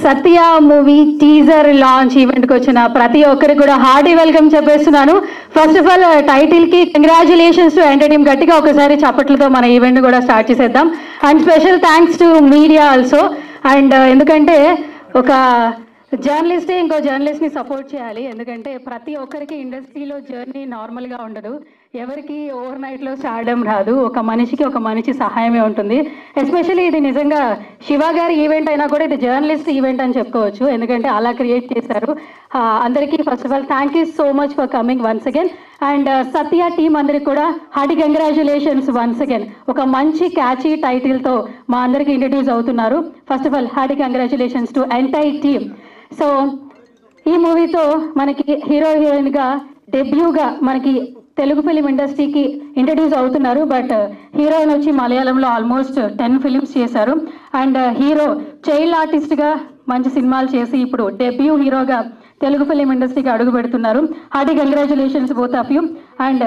సత్య movie teaser launch ఈవెంట్కి వచ్చిన ప్రతి ఒక్కరికి కూడా హార్డీ వెల్కమ్ చెప్పేస్తున్నాను. ఫస్ట్ ఆఫ్ ఆల్ టైటిల్కి కంగ్రాచులేషన్స్ టు ఎంటర్ టీమ్. గట్టిగా ఒకసారి చప్పట్లతో మన ఈవెంట్ కూడా స్టార్ట్ చేసేద్దాం. And special thanks to media also. And ఎందుకంటే ఒక జర్నలిస్టే ఇంకో జర్నలిస్ట్ని సపోర్ట్ చేయాలి. ఎందుకంటే ప్రతి ఒక్కరికి ఇండస్ట్రీలో జర్నీ నార్మల్గా ఉండదు. ఎవరికి ఓవర్ నైట్లో స్టార్డమ్ రాదు. ఒక మనిషికి ఒక మనిషి సహాయమే ఉంటుంది. ఎస్పెషల్లీ ఇది నిజంగా శివ గారి ఈవెంట్ అయినా కూడా ఇది జర్నలిస్ట్ ఈవెంట్ అని చెప్పుకోవచ్చు. ఎందుకంటే అలా క్రియేట్ చేశారు. అందరికీ first of all thank you so much for coming once again. And Satya team అందరికి కూడా హార్టీ కంగ్రాచులేషన్స్ వన్స్ అగైన్. ఒక మంచి క్యాచీ టైటిల్తో మా అందరికి ఇంట్రడ్యూస్ అవుతున్నారు. First of all hearty congratulations to entire team. So ఈ మూవీతో మనకి హీరో హీరోయిన్గా డెబ్యూగా మనకి తెలుగు ఫిలిం ఇండస్ట్రీకి ఇంట్రడ్యూస్ అవుతున్నారు. బట్ హీరోయిన్ వచ్చి మలయాళంలో ఆల్మోస్ట్ 10 ఫిలిమ్స్ చేశారు. అండ్ హీరో చైల్డ్ ఆర్టిస్ట్గా మంచి సినిమాలు చేసి ఇప్పుడు డెబ్యూ హీరోగా తెలుగు ఫిలిం ఇండస్ట్రీకి అడుగు పెడుతున్నారు. Hearty congratulations both of you. And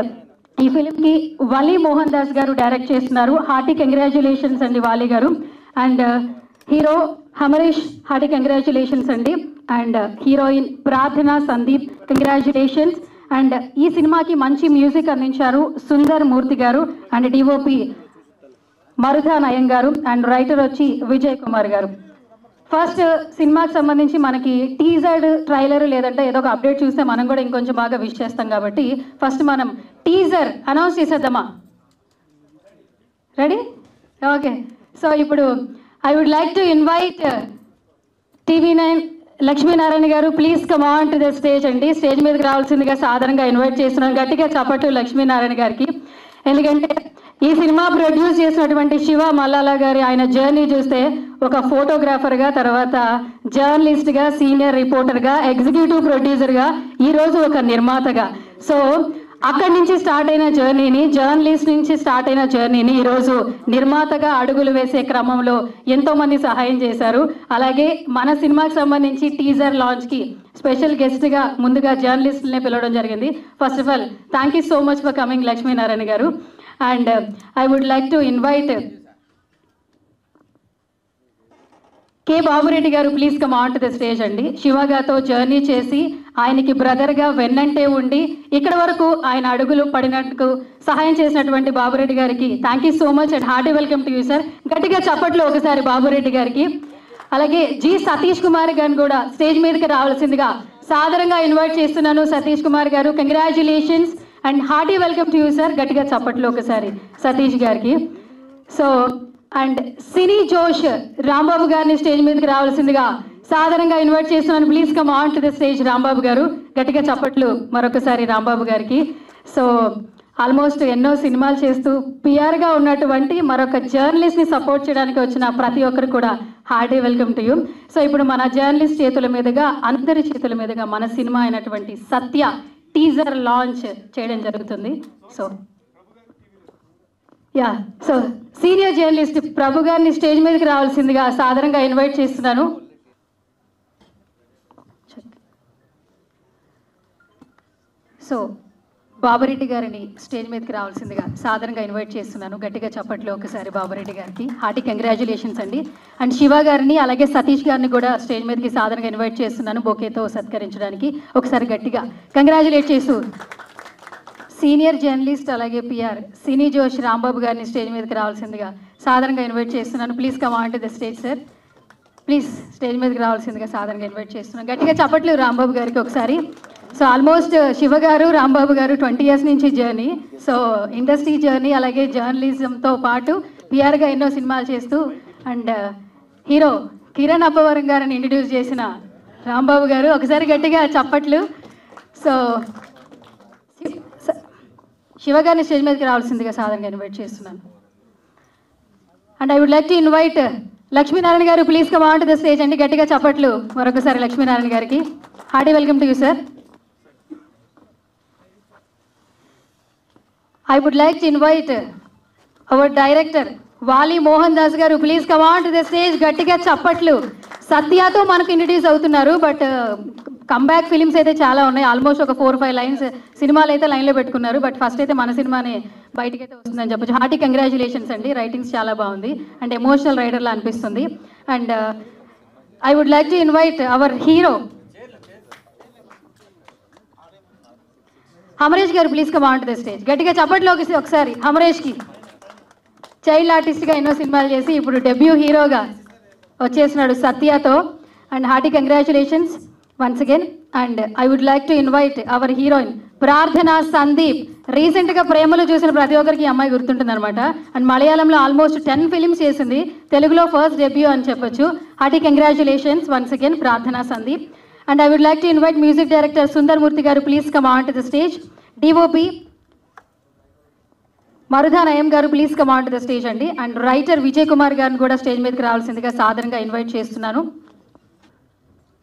ఈ ఫిలింకి వలీ మోహన్ దాస్ గారు డైరెక్ట్ చేస్తున్నారు. హార్టీ కంగ్రాచులేషన్స్ అండి వాలి గారు. అండ్ హీరో హమరీష్ హార్టీ కంగ్రాచులేషన్స్ అండి. అండ్ హీరోయిన్ ప్రార్థన సందీప్ కంగ్రాచులేషన్స్. అండ్ ఈ సినిమాకి మంచి మ్యూజిక్ అందించారు సుందర్ మూర్తి గారు అండ్ డిఓపి మరుధా నయం గారు అండ్ రైటర్ వచ్చి విజయ్ కుమార్ గారు. ఫస్ట్ సినిమాకి సంబంధించి మనకి టీజర్ ట్రైలర్ లేదంటే ఏదో ఒక అప్డేట్ చూస్తే మనం కూడా ఇంకొంచెం బాగా విష్ చేస్తాం. కాబట్టి ఫస్ట్ మనం టీజర్ అనౌన్స్ చేసేద్దామా? రెడీ? ఓకే. సో ఇప్పుడు I would like to invite TV9 Lakshminarayana garu, please come on to the stage అండి. స్టేజ్ మీదకి రావాల్సిందిగా సాధారణంగా ఇన్వైట్ చేస్తున్నాను. గట్టిగా చప్పట్లు లక్ష్మీనారాయణ గారికి. ఎందుకంటే ఈ సినిమా ప్రొడ్యూస్ చేసినటువంటి శివ మల్లాల గారి ఆయన జర్నీ చూస్తే ఒక ఫోటోగ్రాఫర్గా, తర్వాత జర్నలిస్ట్గా, సీనియర్ రిపోర్టర్గా, ఎగ్జిక్యూటివ్ ప్రొడ్యూసర్గా, ఈరోజు ఒక నిర్మాతగా. సో అక్కడి నుంచి స్టార్ట్ అయిన జర్నీని, జర్నలిస్ట్ నుంచి స్టార్ట్ అయిన జర్నీని ఈరోజు నిర్మాతగా అడుగులు వేసే క్రమంలో ఎంతోమంది సహాయం చేశారు. అలాగే మన సినిమాకి సంబంధించి టీజర్ లాంచ్కి స్పెషల్ గెస్ట్గా ముందుగా జర్నలిస్ట్లనే పిలవడం జరిగింది. First of all thank you so much for coming Lakshminarayana garu. And I would like to invite K Babureddy garu, please come on to the stage అండి. శివ గారితో జర్నీ చేసి ఆయనకి బ్రదర్గా వెన్నంటే ఉండి ఇక్కడ వరకు ఆయన అడుగులు పడినట్టు సహాయం చేసినటువంటి బాబురెడ్డి గారికి thank you so much and hearty welcome to you sir. గట్టిగా చప్పట్లు ఒకసారి బాబురెడ్డి గారికి. అలాగే జి సతీష్ కుమార్ గారిని కూడా స్టేజ్ మీదకి రావాల్సిందిగా సాదరంగా ఇన్వైట్ చేస్తున్నాను. సతీష్ కుమార్ గారు, congratulations and hearty welcome to you sir. గట్టిగా చప్పట్లు ఒకసారి సతీష్ గారికి. సో అండ్ సినీ జోష్ రాంబాబు గారిని స్టేజ్ మీదకి రావాల్సిందిగా సాధారణంగా ఇన్వైట్ చేస్తున్నాను. Please come on to the stage Rambabu గారు. గట్టిగా చప్పట్లు మరొకసారి రాంబాబు గారికి. సో ఆల్మోస్ట్ ఎన్నో సినిమాలు చేస్తూ పిఆర్గా ఉన్నటువంటి మరొక జర్నలిస్ట్ని సపోర్ట్ చేయడానికి వచ్చిన ప్రతి ఒక్కరు కూడా hearty welcome to you. So ఇప్పుడు మన జర్నలిస్ట్ చేతుల మీదుగా, అందరి చేతుల మీదుగా మన సినిమా అయినటువంటి సత్య టీజర్ లాంచ్ చేయడం జరుగుతుంది. సో సీనియర్ జర్నలిస్ట్ ప్రభు గారిని స్టేజ్ మీదకి రావాల్సిందిగా సాధారణంగా ఇన్వైట్ చేస్తున్నాను. సో బాబురెడ్డి గారిని స్టేజ్ మీదకి రావాల్సిందిగా సాధారణంగా ఇన్వైట్ చేస్తున్నాను. గట్టిగా చప్పట్లు ఒకసారి బాబురెడ్డి గారికి. హార్టీ కంగ్రాచులేషన్స్ అండి. అండ్ శివ గారిని అలాగే సతీష్ గారిని కూడా స్టేజ్ మీదకి సాధారణంగా ఇన్వైట్ చేస్తున్నాను బొకేతో సత్కరించడానికి. ఒకసారి గట్టిగా కంగ్రాచులేట్ చేస్తూ సీనియర్ జర్నలిస్ట్ అలాగే పిఆర్ సినీ జోష్ రాంబాబు గారిని స్టేజ్ మీదకి రావాల్సిందిగా సాధారణంగా ఇన్వైట్ చేస్తున్నాను. Please come on to the stage sir. Please stage మీదకి రావాల్సిందిగా సాధారణంగా ఇన్వైట్ చేస్తున్నాను. గట్టిగా చప్పట్లు రాంబాబు గారికి ఒకసారి. సో ఆల్మోస్ట్ శివ గారు, రాంబాబు గారు 20 years నుంచి జర్నీ. సో ఇండస్ట్రీ జర్నీ అలాగే జర్నలిజంతో పాటు పిఆర్గా ఎన్నో సినిమాలు చేస్తూ అండ్ హీరో కిరణ్ అబ్బవరం గారిని ఇంట్రడ్యూస్ చేసిన రాంబాబు గారు. ఒకసారి గట్టిగా చప్పట్లు. సో శివ గారిని స్టేజ్ మీదకి రావాల్సిందిగా సాధారణంగా ఇన్వైట్ చేస్తున్నాను. And I would like to invite Lakshminarayana garu, please come on to the stage అండి. గట్టిగా చప్పట్లు మరొకసారి లక్ష్మీనారాయణ గారికి. Hearty welcome to you sir. I would like to invite our director Vali Mohan Das garu, please come on to the stage. గట్టిగా చప్పట్లు. సత్యతో మనకు introduce అవుతున్నారు. But comeback films అయితే చాలా ఉన్నాయి. ఆల్మోస్ట్ ఒక 4-5 లైన్స్ సినిమాలు అయితే లైన్లో పెట్టుకున్నారు. బట్ ఫస్ట్ అయితే మన సినిమానే బయటకి అయితే వస్తుందని చెప్పొచ్చు. హార్టీ కంగ్రాచులేషన్స్ అండి. రైటింగ్స్ చాలా బాగుంది అండ్ ఎమోషనల్ రైటర్లా అనిపిస్తుంది. And I would like to invite our hero. Hamresh garu, please come on to the stage. Gatiga chapatloki okkasari Hamresh ki. Child artist ga enno cinemalu chesi ippudu debut hero ga vachesnadu Satya tho, and hearty congratulations once again. And I would like to invite our heroine Prarthana Sandeep. Recent ga Premalu chusina prati okkariki ammayi gurtuntundi anamata, and Malayalam lo almost 10 films chesindi, Telugulo first debut ani cheppochu. Hearty congratulations once again Prarthana Sandeep. And I would like to invite music director Sundar Murthy garu, please come on to the stage. DOP Marudha Nayam garu, please come on to the stage andi. And writer Vijay Kumar garu kuda stage meediki ravalsindiga saadaranగా invite చేస్తున్నాను.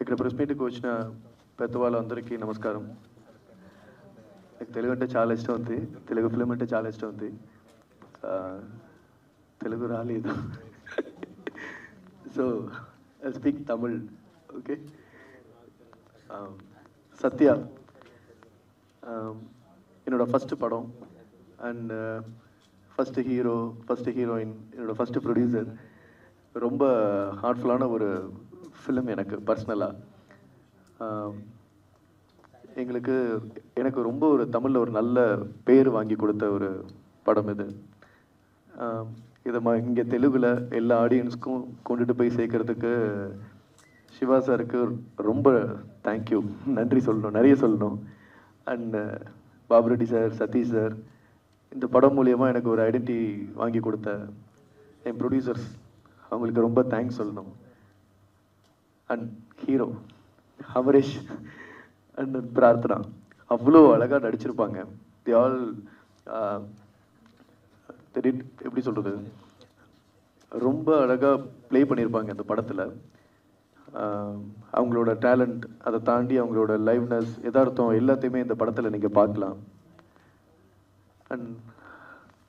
ఇక్కడ press మీట్కి వచ్చిన పెద్దవాళ్ళందరికీ నమస్కారం. నాకు తెలుగు అంటే చాలా ఇష్టం ఉంది, Telugu film అంటే చాలా ఇష్టం ఉంది. తెలుగు రాలేదు, so I speak Tamil. Okay, Sathya என்னோட ஃபஸ்ட்டு படம் and first hero, first heroine, என்னோட ஃபஸ்ட்டு ப்ரொடியூசர். ரொம்ப ஹார்ட்ஃபுல்லான ஒரு ஃபிலிம் எனக்கு பர்சனலாக. எனக்கு ரொம்ப ஒரு தமிழில் ஒரு நல்ல பேர் வாங்கி கொடுத்த ஒரு படம் இது. இதை இங்கே தெலுங்கில் எல்லா ஆடியன்ஸ்க்கும் கொண்டுட்டு போய் சேர்க்கறதுக்கு சிவா சாருக்கு ரொம்ப தேங்க்யூ, நன்றி சொல்லணும், நிறைய சொல்லணும். அண்ட் பாபுரெட்டி சார், சதீஷ் சார், இந்த படம் மூலியமாக எனக்கு ஒரு ஐடென்டிட்டி வாங்கி கொடுத்த என் ப்ரொடியூசர்ஸ், அவங்களுக்கு ரொம்ப தேங்க்ஸ் சொல்லணும். And hero Amaresh and Prarthana அவ்வளோ அழகாக நடிச்சிருப்பாங்க. தி ஆல் எப்படி சொல்கிறது, ரொம்ப அழகாக ப்ளே பண்ணியிருப்பாங்க அந்த படத்தில். அவங்களோட டேலண்ட், அதை தாண்டி அவங்களோட லைவ்னஸ், எதார்த்தம் எல்லாத்தையுமே இந்த படத்தில் நீங்கள் பார்க்கலாம். அண்ட்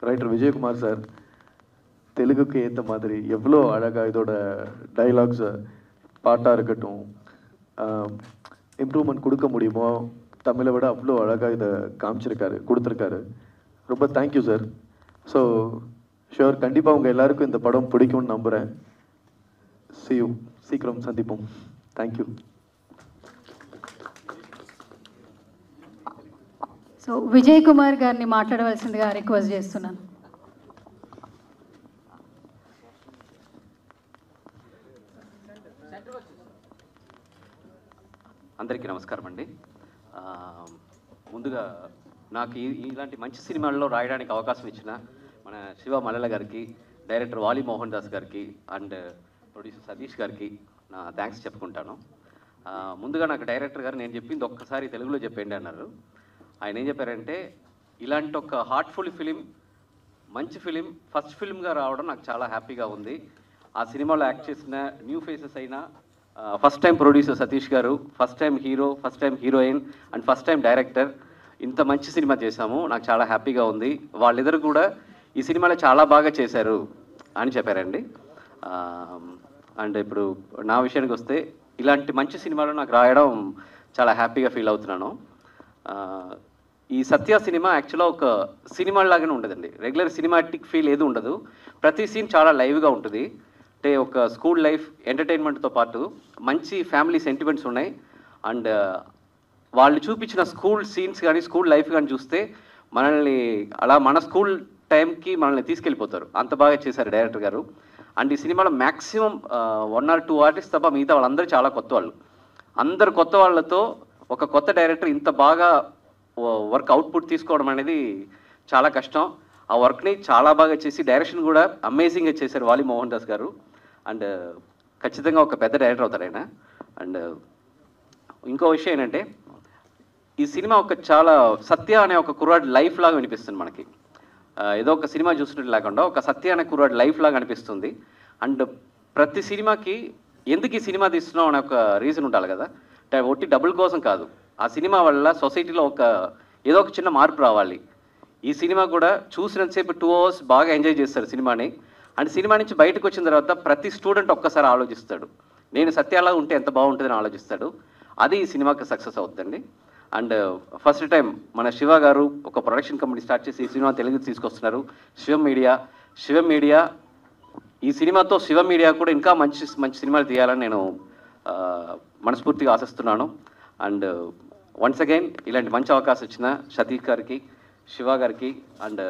ரைட்டர் விஜயகுமார் சார் தெலுங்குக்கு ஏற்ற மாதிரி எவ்வளோ அழகாக இதோட டைலாக்ஸை, பாட்டாக இருக்கட்டும், இம்ப்ரூவ்மெண்ட் கொடுக்க முடியுமோ தமிழை விட அவ்வளோ அழகாக இதை காமிச்சிருக்காரு, கொடுத்துருக்காரு. ரொம்ப தேங்க்யூ சார். ஸோ ஷுவர், கண்டிப்பாக உங்கள் எல்லாருக்கும் இந்த படம் பிடிக்கும்னு நம்புகிறேன். See you, சீக்கிரம் சந்திப்போம். தேங்க்யூ. సో విజయ్ కుమార్ గారిని మాట్లాడవలసిందిగా రిక్వెస్ట్ చేస్తున్నాను. అందరికీ నమస్కారం అండి. ముందుగా నాకు ఇలాంటి మంచి సినిమాల్లో రాయడానికి అవకాశం ఇచ్చిన మన శివ మల్లెల గారికి, డైరెక్టర్ వాలి మోహన్ దాస్ గారికి అండ్ ప్రొడ్యూసర్ సతీష్ గారికి నా థ్యాంక్స్ చెప్పుకుంటాను. ముందుగా నాకు డైరెక్టర్ గారు నేను చెప్పింది ఒక్కసారి తెలుగులో చెప్పండి అన్నారు. ఆయన ఏం చెప్పారంటే, ఇలాంటి ఒక హార్ట్ఫుల్ ఫిలిం, మంచి ఫిలిం, ఫస్ట్ ఫిలింగా రావడం నాకు చాలా హ్యాపీగా ఉంది. ఆ సినిమాలో యాక్ట్ చేసిన న్యూ ఫేసెస్ అయినా, ఫస్ట్ టైం ప్రొడ్యూసర్ సతీష్ గారు, first time hero, first time heroine and first time director, ఇంత మంచి సినిమా చేశాము, నాకు చాలా హ్యాపీగా ఉంది. వాళ్ళిద్దరు కూడా ఈ సినిమాలో చాలా బాగా చేశారు అని చెప్పారండి. అండ్ ఇప్పుడు నా విషయానికి వస్తే, ఇలాంటి మంచి సినిమాలు నాకు రాయడం చాలా హ్యాపీగా ఫీల్ అవుతున్నాను. ఈ సత్య సినిమా యాక్చువల్గా ఒక సినిమా లాగానే ఉండదండి. రెగ్యులర్ సినిమాటిక్ ఫీల్ ఏది ఉండదు. ప్రతి సీన్ చాలా లైవ్గా ఉంటుంది. అంటే ఒక స్కూల్ లైఫ్ ఎంటర్టైన్మెంట్తో పాటు మంచి ఫ్యామిలీ సెంటిమెంట్స్ ఉన్నాయి. అండ్ వాళ్ళు చూపించిన స్కూల్ సీన్స్ కానీ, స్కూల్ లైఫ్ కానీ చూస్తే మనల్ని అలా మన స్కూల్ టైంకి మనల్ని తీసుకెళ్ళిపోతారు. అంత బాగా చేశారు డైరెక్టర్ గారు. అండ్ ఈ సినిమాలో మ్యాక్సిమం 1 or 2 ఆర్టిస్ట్ తప్ప మిగతా వాళ్ళందరూ చాలా కొత్త వాళ్ళు. అందరు కొత్త వాళ్ళతో ఒక కొత్త డైరెక్టర్ ఇంత బాగా వర్క్ అవుట్పుట్ తీసుకోవడం అనేది చాలా కష్టం. ఆ వర్క్ని చాలా బాగా చేసి డైరెక్షన్ కూడా అమేజింగ్గా చేశారు వాలి మోహన్ దాస్ గారు. అండ్ ఖచ్చితంగా ఒక పెద్ద డైరెక్టర్ అవుతారు ఆయన. అండ్ ఇంకో విషయం ఏంటంటే, ఈ సినిమా ఒక చాలా సత్య అనే ఒక కుర్రాడి లైఫ్ లాగా అనిపిస్తుంది మనకి. ఏదో ఒక సినిమా చూసినట్టు లేకుండా ఒక సత్య అనే కుర్రాడి లైఫ్ లాగా అనిపిస్తుంది. అండ్ ప్రతి సినిమాకి ఎందుకు ఈ సినిమా తీస్తున్నాం అనే ఒక రీజన్ ఉండాలి కదా. అంటే ఒట్టి డబ్బుల కోసం కాదు, ఆ సినిమా వల్ల సొసైటీలో ఏదో ఒక చిన్న మార్పు రావాలి. ఈ సినిమా కూడా చూసినంతసేపు 2 hours బాగా ఎంజాయ్ చేస్తారు సినిమాని. అండ్ సినిమా నుంచి బయటకు వచ్చిన తర్వాత ప్రతి స్టూడెంట్ ఒక్కసారి ఆలోచిస్తాడు, నేను సత్యాలా ఉంటే ఎంత బాగుంటుందని ఆలోచిస్తాడు. అది ఈ సినిమాకి సక్సెస్ అవుతుందండి. అండ్ ఫస్ట్ టైం మన శివ గారు ఒక ప్రొడక్షన్ కంపెనీ స్టార్ట్ చేసి ఈ సినిమా తెలుగుకి తీసుకొస్తున్నారు. శివ మీడియా ఈ సినిమాతో శివ మీడియా కూడా ఇంకా మంచి మంచి సినిమాలు తీయాలని నేను మనస్ఫూర్తిగా ఆశిస్తున్నాను. అండ్ వన్స్ అగైన్ ఇలాంటి మంచి అవకాశం ఇచ్చిన సతీష్ గారికి, శివ గారికి అండ్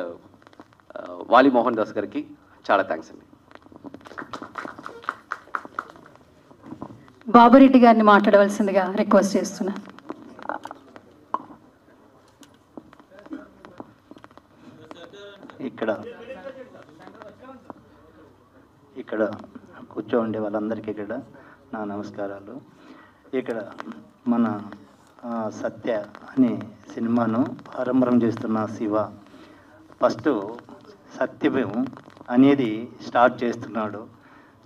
వాలి మోహన్ దాస్ గారికి చాలా థ్యాంక్స్ అండి. బాబురెడ్డి గారిని మాట్లాడవలసిందిగా రిక్వెస్ట్ చేస్తున్నా. ఇక్కడ కూర్చోండి వాళ్ళందరికీ ఇక్కడ నా నమస్కారాలు. ఇక్కడ మన సత్య అనే సినిమాను ఆరంభం చేస్తున్న శివ ఫస్ట్ సత్యం అనేది స్టార్ట్ చేస్తున్నాడు.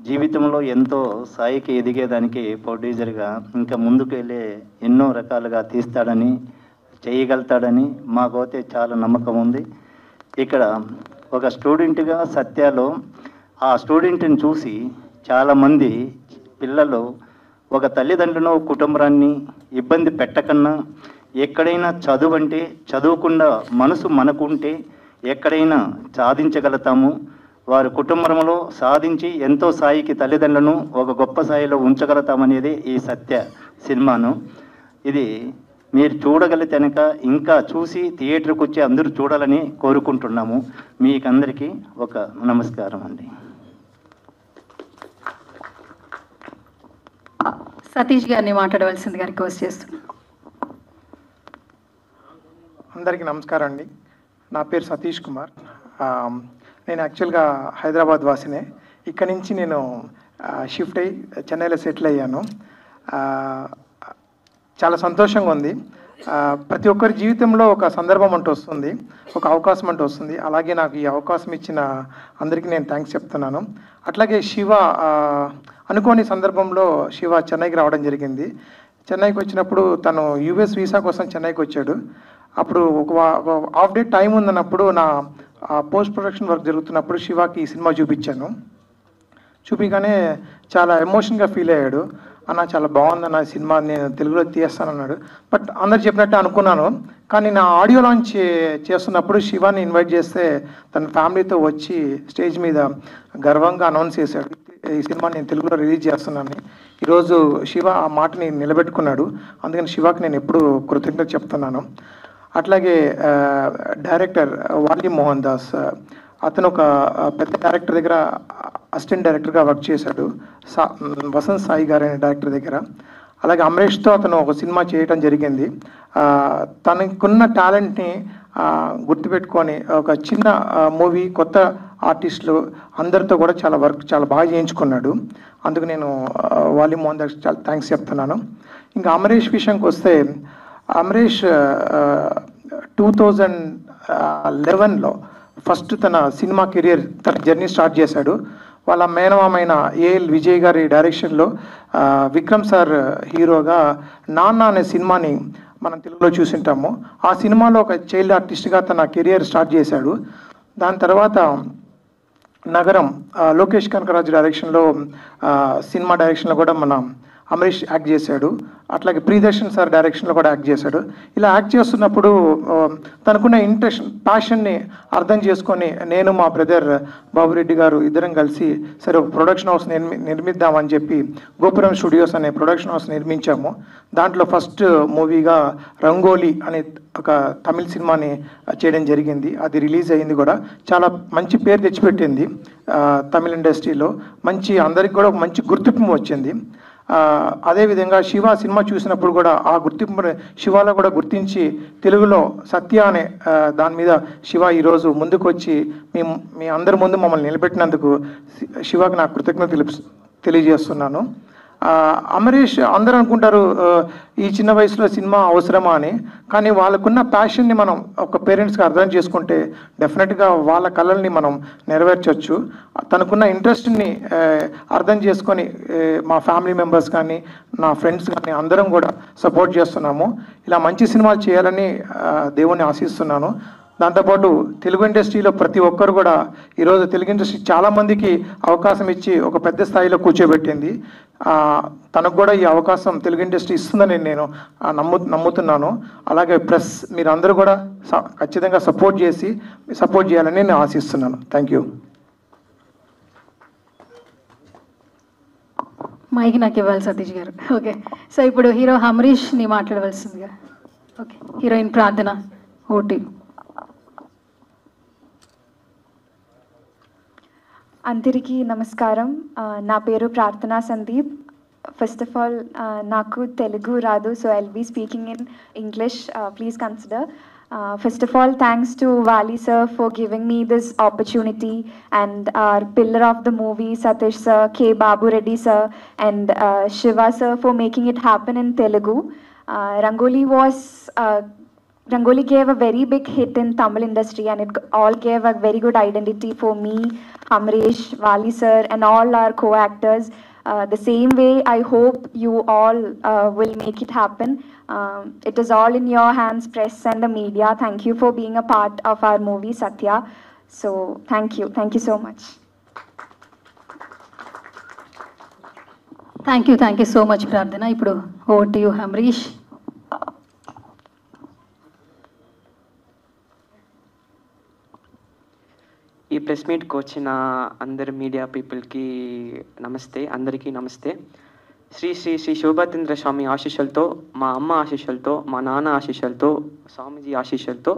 జీవితంలో ఎంతో స్థాయికి ఎదిగేదానికి ప్రొడ్యూసర్గా ఇంకా ముందుకు వెళ్ళే ఎన్నో రకాలుగా తీస్తాడని, చేయగలుగుతాడని మాకైతే చాలా నమ్మకం ఉంది. ఇక్కడ ఒక స్టూడెంట్గా సత్యలో ఆ స్టూడెంట్ని చూసి చాలామంది పిల్లలు ఒక తల్లిదండ్రులను కుటుంబాన్ని ఇబ్బంది పెట్టకన్నా ఎక్కడైనా చదువు అంటే చదువుకుండా మనసు మనకుంటే ఎక్కడైనా సాధించగలుగుతాము, వారి కుటుంబంలో సాధించి ఎంతో స్థాయికి తల్లిదండ్రులను ఒక గొప్ప స్థాయిలో ఉంచగలుగుతామనేది ఈ సత్య సినిమాను. ఇది మీరు చూడగలిగితే కనుక ఇంకా చూసి థియేటర్కి వచ్చి అందరూ చూడాలని కోరుకుంటున్నాము. మీకందరికీ ఒక నమస్కారం అండి. సతీష్ గారిని మాట్లాడవలసిందిగా రిక్వెస్ట్ చేస్తున్నాను. అందరికీ నమస్కారం అండి. నా పేరు సతీష్ కుమార్. నేను యాక్చువల్గా హైదరాబాద్ వాసినే. ఇక్కడ నుంచి నేను షిఫ్ట్ అయ్యి చెన్నైలో సెటిల్ అయ్యాను. చాలా సంతోషంగా ఉంది. ప్రతి ఒక్కరి జీవితంలో ఒక సందర్భం అంటూ వస్తుంది, ఒక అవకాశం అంటూ వస్తుంది. అలాగే నాకు ఈ అవకాశం ఇచ్చిన అందరికీ నేను థ్యాంక్స్ చెప్తున్నాను. అట్లాగే శివ అనుకోని సందర్భంలో శివ చెన్నైకి రావడం జరిగింది. చెన్నైకి వచ్చినప్పుడు తను యూఎస్ వీసా కోసం చెన్నైకి వచ్చాడు. అప్పుడు ఒక హాఫ్ డే టైం ఉందన్నప్పుడు నా పోస్ట్ ప్రొడక్షన్ వర్క్ జరుగుతున్నప్పుడు శివాకి ఈ సినిమా చూపించాను. చూపిగానే చాలా ఎమోషన్గా ఫీల్ అయ్యాడు. అన్న చాలా బాగుందన్న సినిమా, నేను తెలుగులో తీస్తానన్నాడు. బట్ అందరు చెప్పినట్టే అనుకున్నాను. కానీ నా ఆడియో లాంచ్ చేస్తున్నప్పుడు శివాని ఇన్వైట్ చేస్తే తన ఫ్యామిలీతో వచ్చి స్టేజ్ మీద గర్వంగా అనౌన్స్ చేశాడు, ఈ సినిమా నేను తెలుగులో రిలీజ్ చేస్తున్నాను. ఈరోజు శివ ఆ మాటని నిలబెట్టుకున్నాడు. అందుకని శివాకి నేను ఎప్పుడు కృతజ్ఞత చెప్తున్నాను. అట్లాగే డైరెక్టర్ వాలి మోహన్ దాస్, అతను ఒక పెద్ద డైరెక్టర్ దగ్గర అసిస్టెంట్ డైరెక్టర్గా వర్క్ చేశాడు, వసంత్ సాయి గారు అనే డైరెక్టర్ దగ్గర. అలాగే అమరేష్తో అతను ఒక సినిమా చేయడం జరిగింది. తనకున్న టాలెంట్ని గుర్తుపెట్టుకొని ఒక చిన్న మూవీ, కొత్త ఆర్టిస్టులు అందరితో కూడా చాలా బాగా చేయించుకున్నాడు. అందుకు నేను వాలి మోహన్ దాస్ చాలా థ్యాంక్స్ చెప్తున్నాను. ఇంకా అమరేష్ విషయంకి వస్తే, అమరేష్ 2011లో ఫస్ట్ తన సినిమా కెరియర్, తన జర్నీ స్టార్ట్ చేశాడు. వాళ్ళ మేనమామైన ఏఎల్ విజయ్ గారి డైరెక్షన్లో విక్రమ్ సార్ హీరోగా నాన్న అనే సినిమాని మనం తెలుగులో చూసింటాము. ఆ సినిమాలో ఒక చైల్డ్ ఆర్టిస్ట్గా తన కెరియర్ స్టార్ట్ చేశాడు. దాని తర్వాత నగరం లోకేష్ కనకరాజు డైరెక్షన్లో సినిమా డైరెక్షన్లో కూడా మన అమరీష్ యాక్ట్ చేశాడు. అట్లాగే ప్రియదర్శన్ సార్ డైరెక్షన్లో కూడా యాక్ట్ చేశాడు. ఇలా యాక్ట్ చేస్తున్నప్పుడు తనకున్న ఇంట్రెస్ట్, ప్యాషన్ని అర్థం చేసుకొని నేను మా బ్రదర్ బాబురెడ్డి గారు ఇద్దరం కలిసి సరే ఒక ప్రొడక్షన్ హౌస్ నిర్మిద్దామని చెప్పి గోపురం స్టూడియోస్ అనే ప్రొడక్షన్ హౌస్ నిర్మించాము. దాంట్లో ఫస్ట్ మూవీగా రంగోలీ అనే ఒక తమిళ సినిమాని చేయడం జరిగింది. అది రిలీజ్ అయ్యింది కూడా. చాలా మంచి పేరు తెచ్చిపెట్టింది తమిళ ఇండస్ట్రీలో. అందరికి కూడా ఒక మంచి గుర్తింపు వచ్చింది. అదేవిధంగా శివ సినిమా చూసినప్పుడు కూడా ఆ గుర్తింపుని శివాలో కూడా గుర్తించి తెలుగులో సత్య అనే దాని మీద శివ ఈరోజు ముందుకు వచ్చి మీ అందరి ముందు మమ్మల్ని నిలబెట్టినందుకు శివకి నాకు కృతజ్ఞతలు తెలియజేస్తున్నాను. అమరీష్ అందరూ అనుకుంటారు ఈ చిన్న వయసులో సినిమా అవసరమా అని. కానీ వాళ్ళకున్న ప్యాషన్ని మనం ఒక పేరెంట్స్గా అర్థం చేసుకుంటే డెఫినెట్గా వాళ్ళ కళల్ని మనం నెరవేర్చవచ్చు. తనకున్న ఇంట్రెస్ట్ని అర్థం చేసుకొని మా ఫ్యామిలీ మెంబర్స్ కానీ నా ఫ్రెండ్స్ కానీ అందరం కూడా సపోర్ట్ చేస్తున్నాము. ఇలా మంచి సినిమాలు చేయాలని దేవుణ్ణి ఆశిస్తున్నాను. దాంతోపాటు తెలుగు ఇండస్ట్రీలో ప్రతి ఒక్కరు కూడా ఈరోజు తెలుగు ఇండస్ట్రీ చాలామందికి అవకాశం ఇచ్చి ఒక పెద్ద స్థాయిలో కూర్చోబెట్టింది. తనకు కూడా ఈ అవకాశం తెలుగు ఇండస్ట్రీ ఇస్తుందని నేను నమ్ముతున్నాను. అలాగే ప్రెస్ మీరందరూ కూడా ఖచ్చితంగా సపోర్ట్ చేయాలని నేను ఆశిస్తున్నాను. Thank you. మైక్ నాకు ఇవ్వాలి సతీష్ గారు. ఓకే, సో ఇప్పుడు హీరో హమరీష్ని మాట్లాడవలసిందిగా. ఓకే, హీరోయిన్ ప్రార్థన, ఓటీ. అందరికీ నమస్కారం. నా పేరు ప్రార్థనా సందీప్. ఫస్ట్ ఆఫ్ ఆల్ నాకు తెలుగు రాదు, so I'll be speaking in English. Please consider. First of all, thanks to Vali sir for giving me this opportunity, and our pillar of the movie, Satish sir, K. Babu Reddy sir, and Shiva sir for making it happen in Telugu. Rangoli gave a very big hit in Tamil industry, and it all gave a very good identity for me, Amrish, Vali sir, and all our co-actors. The same way, I hope you all will make it happen. It is all in your hands, press and the media. Thank you for being a part of our movie, Satya. So, thank you so much. Thank you so much, Prardhana. Ipudu over to you, Amrish. ఈ press మీట్కి వచ్చిన అందరి media పీపుల్కి నమస్తే, అందరికీ నమస్తే. శ్రీ శ్రీ శ్రీ శోభాతేంద్ర స్వామి ఆశీస్సులతో, మా అమ్మ ఆశీస్సులతో, మా నాన్న ఆశీస్సులతో, స్వామీజీ ఆశీస్సులతో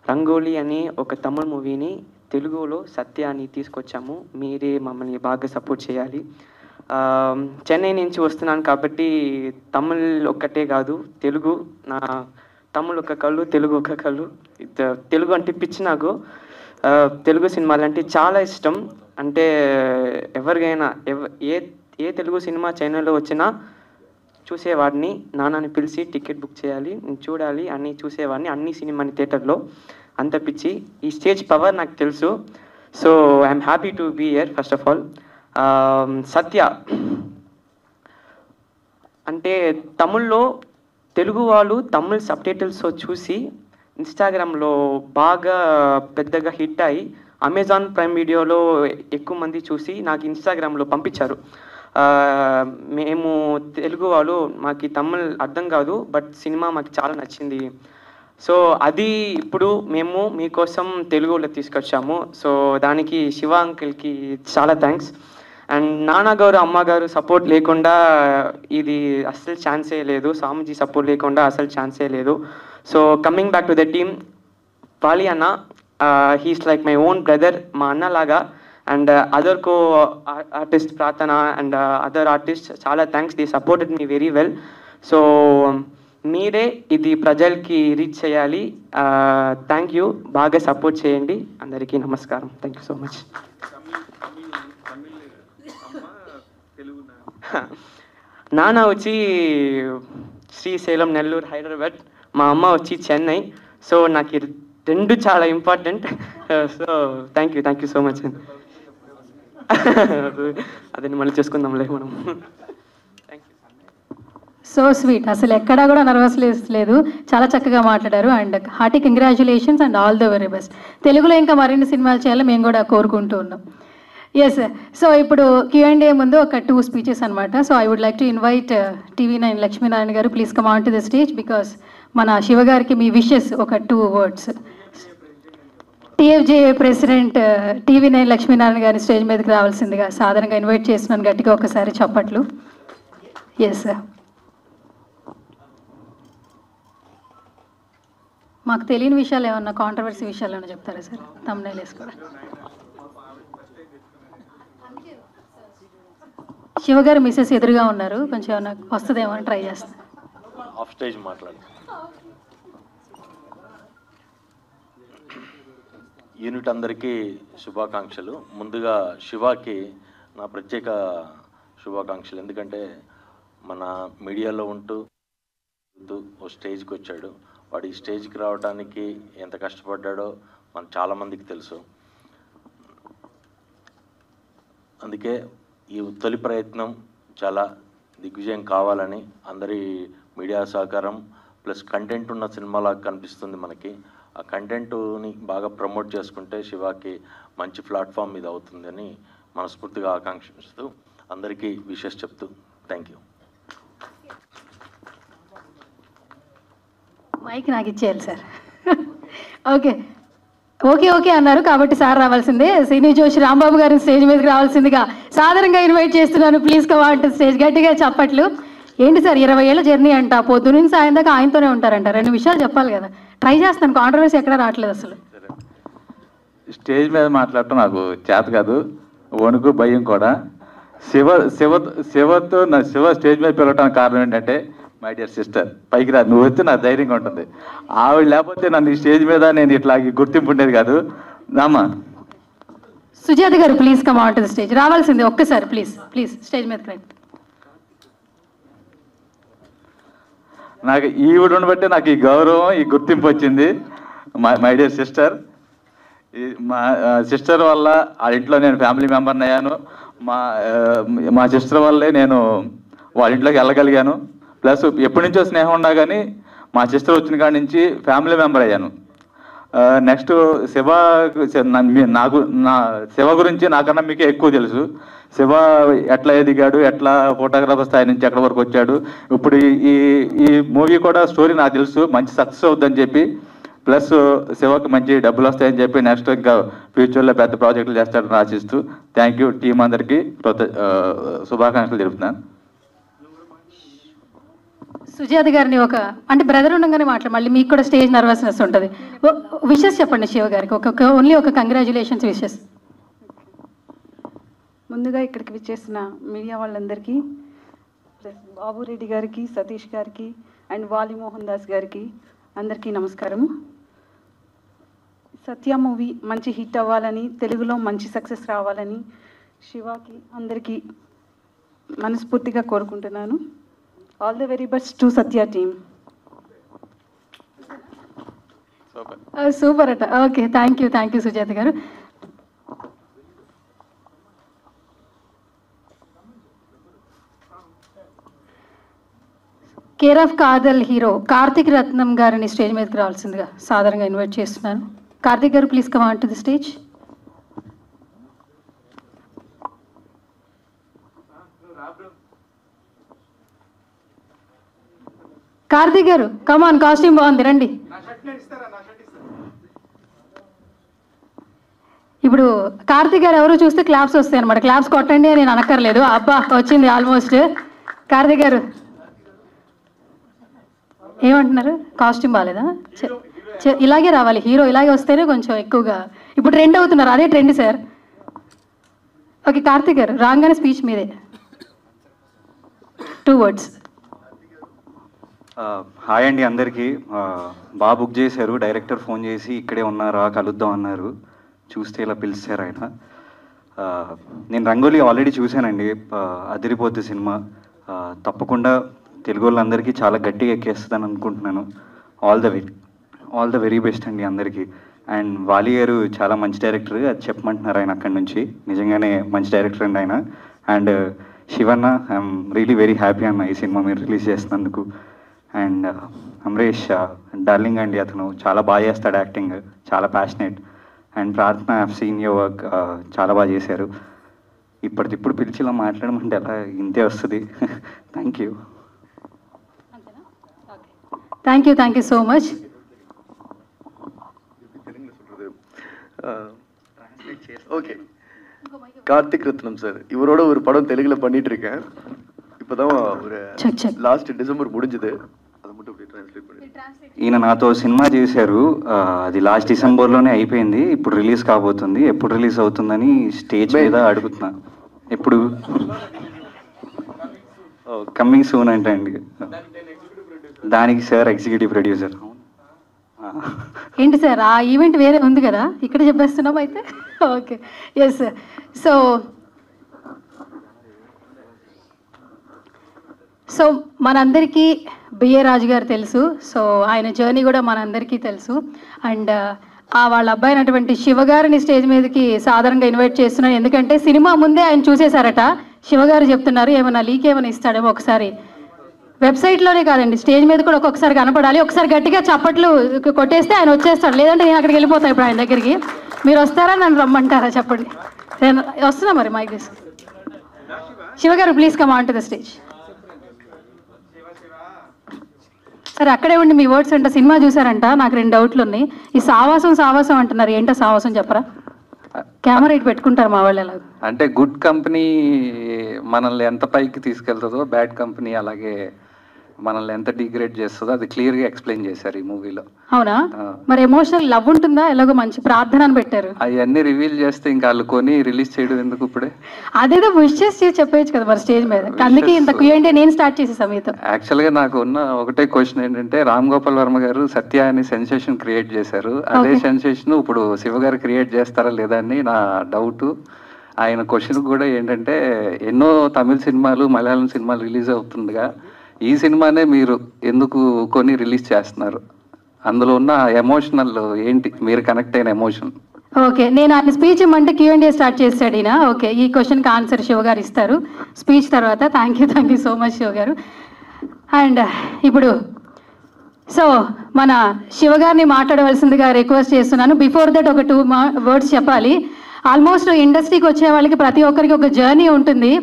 రంగోలీ అనే ఒక తమిళ మూవీని తెలుగులో సత్యాన్ని తీసుకొచ్చాము. మీరే మమ్మల్ని బాగా సపోర్ట్ చేయాలి. చెన్నై నుంచి వస్తున్నాను కాబట్టి తమిళ్ ఒక్కటే కాదు, తెలుగు. నా తమిళ్ ఒక కళ్ళు, తెలుగు ఒక కళ్ళు. తెలుగు అంటే పిచ్చి నాకు. తెలుగు సినిమాలు అంటే చాలా ఇష్టం. అంటే ఎవరికైనా ఏ తెలుగు సినిమా ఛానల్లో వచ్చినా చూసేవాడిని. నాన్నని పిలిచి టికెట్ బుక్ చేయాలి, చూడాలి అన్నీ చూసేవాడిని, అన్ని సినిమాని థియేటర్లో. అంత పిచ్చి. ఈ స్టేజ్ పవర్ నాకు తెలుసు. So I'm happy to be here. First of all Satya అంటే తమిళ్లో తెలుగు వాళ్ళు తమిళ్ సబ్టైటిల్స్తో చూసి ఇన్స్టాగ్రామ్లో బాగా పెద్దగా హిట్ అయ్యి అమెజాన్ ప్రైమ్ వీడియోలో ఎక్కువ మంది చూసి నాకు ఇన్స్టాగ్రామ్లో పంపించారు. మేము తెలుగు వాళ్ళు, మాకు తమిళ్ అర్థం కాదు, బట్ సినిమా మాకు చాలా నచ్చింది. సో అది ఇప్పుడు మేము మీకోసం తెలుగులో తీసుకొచ్చాము. సో దానికి శివ అంకిల్కి చాలా థ్యాంక్స్. అండ్ నాన్నగారు అమ్మగారు సపోర్ట్ లేకుండా ఇది అస్సలు ఛాన్సే లేదు. స్వామీజీ సపోర్ట్ లేకుండా అసలు ఛాన్సే లేదు. So coming back to the team, వాలి అన్న, he's like my own brother, మా అన్నలాగా. అండ్ అదర్ కో ఆర్టిస్ట్ ప్రార్థన అండ్ అదర్ ఆర్టిస్ట్ చాలా thanks. They supported me very well. So మీరే ఇది ప్రజలకి రీచ్ చేయాలి. Thank you. బాగా సపోర్ట్ చేయండి. అందరికీ నమస్కారం. Thank you so much. నాన్న వచ్చి శ్రీశైలం, నెల్లూరు, హైదరాబాద్. మా అమ్మ వచ్చి చెన్నై. సో నాకు రెండు చాలా important. So thank you so much. అదే మళ్ళీ చేసుకుందాంలే మనం. సో స్వీట్, అసలు ఎక్కడా కూడా నర్వస్ లేదు, చాలా చక్కగా మాట్లాడారు. And hearty congratulations and all the very best. తెలుగులో ఇంకా మరిన్ని సినిమాలు చేయాలని మేము కూడా కోరుకుంటూ ఉన్నాం. ఎస్, సో ఇప్పుడు Q&A ముందు ఒక 2 స్పీచెస్ అనమాట. So I would like to invite TV9 Lakshminarayana garu, please come on to the stage, because మన శివ గారికి మీ విషెస్ ఒక 2 words. TFJ president TV9 Lakshminarayana గారిని స్టేజ్ మీదకి రావాల్సిందిగా సాధారణంగా ఇన్వైట్ చేస్తున్నాను. గట్టిగా ఒకసారి చప్పట్లు. Yes sir. మాకు తెలియని విషయాలు ఏమన్నా, కాంట్రవర్సీ విషయాలు ఏమన్నా చెప్తారా సార్? తమ్ముళ్ళు వేసుకోవడం. శివ గారు మిస్సెస్ ఎదురుగా ఉన్నారు, కొంచెం ఏమన్నా వస్తుందేమో అని ట్రై చేస్తాను. ఆఫ్ స్టేజ్ మాట్లాడు. యూనిట్ అందరికీ శుభాకాంక్షలు. ముందుగా శివాకి నా ప్రత్యేక శుభాకాంక్షలు. ఎందుకంటే మన మీడియాలో ఉంటూ ఓ స్టేజ్కి వచ్చాడు. వాడు ఈ స్టేజ్కి రావడానికి ఎంత కష్టపడ్డాడో మన చాలామందికి తెలుసు. అందుకే ఈ తొలి ప్రయత్నం చాలా దిగ్విజయం కావాలని అందరి మీడియా సహకారం ప్లస్ కంటెంట్ ఉన్న సినిమాలాగా కనిపిస్తుంది మనకి. ఆ కంటెంట్ని బాగా ప్రమోట్ చేసుకుంటే శివాకి మంచి ప్లాట్ఫామ్ మీద అవుతుందని మనస్ఫూర్తిగా ఆకాంక్షిస్తూ అందరికీ విషెస్ చెప్తూ థ్యాంక్ యూ. మైక్ నాకు ఇచ్చేయాలి సార్. ఓకే ఓకే ఓకే అన్నారు కాబట్టి సార్ రావాల్సిందే. శ్రీని జోషి రాంబాబు గారిని స్టేజ్ మీదకి రావాల్సిందిగా సాధారణంగా ఇన్వైట్ చేస్తున్నాను. Please come on to stage. గట్టిగా చప్పట్లు. ఏంటి సార్ 20 ఏళ్ళ జర్నీ అంట, పొద్దు నుంచి సాయం దాకా ఆయనతోనే ఉంటారంట. 2 విషయాలు చెప్పాలి కదా. ట్రై చేస్తాను, కాంట్రవర్సీ ఎక్కడ రావట్లేదు అసలు. స్టేజ్ మీద మాట్లాడటం నాకు చేత కాదు, వణుకు భయం కూడా. శివ స్టేజ్ మీద పిలవటానికి కారణం ఏంటంటే మై డియర్ సిస్టర్, పైకి రా, నువ్వు వస్తే నాకు ధైర్యంగా ఉంటుంది. ఆవిడ లేకపోతే నన్ను ఈ స్టేజ్ మీద నేను ఇట్లా గుర్తింపు ఉండేది కాదు. నామా సుజాత గారు please come on to the stage. రావాల్సింది ఒక్కసారి ప్లీజ్ ప్లీజ్ స్టేజ్ మీదకి రండి. నాకు ఈవిడ ఉండబట్టే నాకు ఈ గౌరవం, ఈ గుర్తింపు వచ్చింది. మై డియర్ సిస్టర్, మా సిస్టర్ వల్ల ఆ ఇంట్లో నేను ఫ్యామిలీ మెంబర్ని అయ్యాను. మా సిస్టర్ వల్లే నేను వాళ్ళ ఇంట్లోకి వెళ్ళగలిగాను. ప్లస్ ఎప్పటి నుంచో స్నేహం ఉన్నా కానీ మా సిస్టర్ వచ్చిన కాడి నుంచి ఫ్యామిలీ మెంబర్ అయ్యాను. నెక్స్ట్ శివ గురించి నాకన్నా మీకే ఎక్కువ తెలుసు. శివ ఎట్లా ఎదిగాడు, ఎట్లా ఫోటోగ్రాఫర్ స్థాయి నుంచి ఎక్కడి వరకు వచ్చాడు. ఇప్పుడు ఈ మూవీ కూడా స్టోరీ నాకు తెలుసు, మంచి సక్సెస్ అవుద్దని చెప్పి, ప్లస్ శివకి మంచి డబ్బులు వస్తాయని చెప్పి నెక్స్ట్ ఇంకా ఫ్యూచర్లో పెద్ద ప్రాజెక్టులు చేస్తాడని ఆశిస్తూ థ్యాంక్ యూ. టీం అందరికీ శుభాకాంక్షలు తెలుపుతున్నాను. సుజాత గారిని అంటే బ్రదర్ ఉండగానే మళ్ళీ మీకు కూడా స్టేజ్ నర్వస్నెస్ ఉంటుంది. విషెస్ చెప్పండి శివ గారికి, ఓన్లీ ఒక కంగ్రాచులేషన్స్ విషెస్. ముందుగా ఇక్కడికి విచ్చేసిన మీడియా వాళ్ళందరికీ, ప్లస్ బాబురెడ్డి గారికి, సతీష్ గారికి అండ్ వాలి మోహన్ దాస్ గారికి అందరికీ నమస్కారము. సత్య మూవీ మంచి హిట్ అవ్వాలని, తెలుగులో మంచి సక్సెస్ రావాలని శివాకి అందరికీ మనస్ఫూర్తిగా కోరుకుంటున్నాను. All the very best to Satya team. Super అట. ఓకే, థ్యాంక్ యూ సుజాత గారు. Care of Kadhal hero Karthik రత్నం గారిని స్టేజ్ మీదకి రావాల్సిందిగా సాధారణంగా ఇన్వైట్ చేస్తున్నాను. కార్తిక్ గారు please come on to the stage. Karthik గారు కమ్ ఆన్, కాస్ట్యూమ్ బాగుంది, రండి. ఇప్పుడు కార్తిక్ గారు ఎవరు చూస్తే క్లాప్స్ వస్తాయి అనమాట. క్లాప్స్ కొట్టండి అని నేను అనక్కర్లేదు. అబ్బా వచ్చింది ఆల్మోస్ట్. కార్తిక్ గారు ఏమంటున్నారు? కాస్ట్యూమ్ బాగాలేదా? ఇలాగే రావాలి, హీరో ఇలాగే వస్తేనే కొంచెం ఎక్కువగా. ఇప్పుడు ట్రెండ్ అవుతున్నారు, అదే ట్రెండ్ సార్. ఓకే కార్తిక్ గారు రాగానే స్పీచ్ మీదే, 2 words. హాయ్ అండి అందరికీ. బాగా బుక్ చేశారు, డైరెక్టర్ ఫోన్ చేసి ఇక్కడే ఉన్నారా కలుద్దాం అన్నారు. చూస్తే ఇలా పిలిచారు ఆయన. నేను రంగోలీ ఆల్రెడీ చూశానండి, అదిరిపోద్ది సినిమా. తప్పకుండా తెలుగు వాళ్ళందరికీ చాలా గట్టిగా ఎక్కేస్తుందని అనుకుంటున్నాను. ఆల్ ద వెరీ బెస్ట్ అండి అందరికీ. అండ్ వాలి గారు చాలా మంచి డైరెక్టర్, అది చెప్పమంటున్నారు ఆయన అక్కడి నుంచి. నిజంగానే మంచి డైరెక్టర్ అండి ఆయన. And Shivanna, I'm really very happy అన్న ఈ సినిమా మీరు రిలీజ్ చేసినందుకు. అండ్ అమరేష్ డార్లింగ్ అండి, అతను చాలా బాగా చేస్తాడు యాక్టింగ్, చాలా ప్యాషనేట్. అండ్ ప్రార్థన, I have seen your work, చాలా బాగా చేశారు. ఇప్పటికిప్పుడు పిలిచి ఇలా మాట్లాడమంటే ఎలా, ఇంతే వస్తుంది. Thank you. Thank you so much. Okay, Karthik Rathnam sir, இவரோட ஒரு படம் தெலுங்குல பண்ணிட்டு இருக்கேன். இப்போதான் ஒரு லாஸ்ட் டிசம்பர் முடிஞ்சது, அதை மட்டும் அப்படியே ட்ரான்ஸ்லேட் பண்ணி. ఈయన నాతో సినిమా చేశారు, అది లాస్ట్ డిసెంబర్లోనే అయిపోయింది. ఇప్పుడు రిలీజ్ కాబోతుంది. ఎప్పుడు రిలీజ్ అవుతుందని స్టేజ్ మీద అడుగుతున్నా. ఎప్పుడు? కమింగ్ సూన్ అంటే అండి. దానికి సార్ ఎగ్జిక్యూటివ్ ప్రొడ్యూసర్. ఏంటి సార్ ఆ ఈవెంట్ వేరే ఉంది కదా, ఇక్కడ చెప్పేస్తున్నాం అయితే. Okay, yes sir. సో మనందరికీ బిఏ రాజు గారు తెలుసు. సో ఆయన జర్నీ కూడా మనందరికీ తెలుసు. అండ్ వాళ్ళ అబ్బాయి అయినటువంటి శివగారిని స్టేజ్ మీదకి సాధారణంగా ఇన్వైట్ చేస్తున్నాను. ఎందుకంటే సినిమా ముందే ఆయన చూసేశారట. శివగారు చెప్తున్నారు ఏమైనా లీక్ ఏమైనా ఇస్తాడేమో, ఒకసారి వెబ్సైట్లోనే కాదండి స్టేజ్ మీద కూడా ఒక్కొక్కసారి కనపడాలి. ఒకసారి గట్టిగా చప్పట్లు కొట్టేస్తే ఆయన వచ్చేస్తాడు, లేదంటే నేను అక్కడికి వెళ్ళిపోతాను ఇప్పుడు ఆయన దగ్గరికి. మీరు వస్తారా, నన్ను రమ్మంటారా? చెప్పండి. నేను వస్తున్నా మరి మైక్ తీసుకు. Shivagaru please come on to the stage. సరే అక్కడే ఉండి మీ వర్డ్స్ అంట. సినిమా చూసారంట, నాకు 2 డౌట్లు ఉన్నాయి. ఈ సావాసం అంటున్నారు, ఏంటో సావాసం చెప్పరా? కెమెరా ఇటు పెట్టుకుంటారు మా వాళ్ళు ఎలా. అంటే గుడ్ కంపెనీ మనల్ని ఎంత పైకి తీసుకెళ్తుందో బ్యాడ్ కంపెనీ అలాగే మనల్ని ఎంత డిగ్రేడ్ చేస్తుందో అది క్లియర్గా ఎక్స్ప్లెయిన్ చేశారు ఈ మూవీలో. అవునా? మరి ఎమోషనల్ లవ్ ఉంటుందా? ఎలాగో మంచి ప్రార్థన అని పెట్టారు. అవన్నీ రివీల్ చేస్తే ఇంకా వాళ్ళు కొని రిలీజ్ చేయడం ఎందుకు ఇప్పుడే? అదేదో విష్ చేసి చెప్పేయచ్చు కదా మరి స్టేజ్ మీద. అందుకే ఇంత క్యూఎండే నేను స్టార్ట్ చేసేసా మీతో. యాక్చువల్గా నాకు ఉన్న ఒకటే క్వశ్చన్ ఏంటంటే, రామ్ గోపాల్ వర్మ గారు సత్య అని సెన్సేషన్ క్రియేట్ చేశారు. అదే సెన్సేషన్ ఇప్పుడు శివ గారు క్రియేట్ చేస్తారా లేదా అని నా డౌట్. ఆయన క్వశ్చన్ కూడా ఏంటంటే, ఎన్నో తమిళ సినిమాలు మలయాళం సినిమాలు రిలీజ్ అవుతుండగా ఈ సినిమానే మీరు ఎందుకు కొని రిలీజ్ చేస్తున్నారు? అందులో ఉన్న ఎమోషనల్ ఏంటి, మీరు కనెక్ట్ అయిన ఎమోషన్? ఓకే, నేను ఆయన స్పీచ్ ఇమ్మంటే క్యూఎండే స్టార్ట్ చేస్తాడు ఈయన. ఓకే, ఈ క్వశ్చన్కి ఆన్సర్ శివ గారు ఇస్తారు స్పీచ్ తర్వాత. Thank you so much Shiva గారు. అండ్ ఇప్పుడు సో మన శివ గారిని మాట్లాడవలసిందిగా రిక్వెస్ట్ చేస్తున్నాను. బిఫోర్ దట్ ఒక 2 words చెప్పాలి. ఆల్మోస్ట్ ఇండస్ట్రీకి వచ్చే వాళ్ళకి ప్రతి ఒక్కరికి ఒక జర్నీ ఉంటుంది.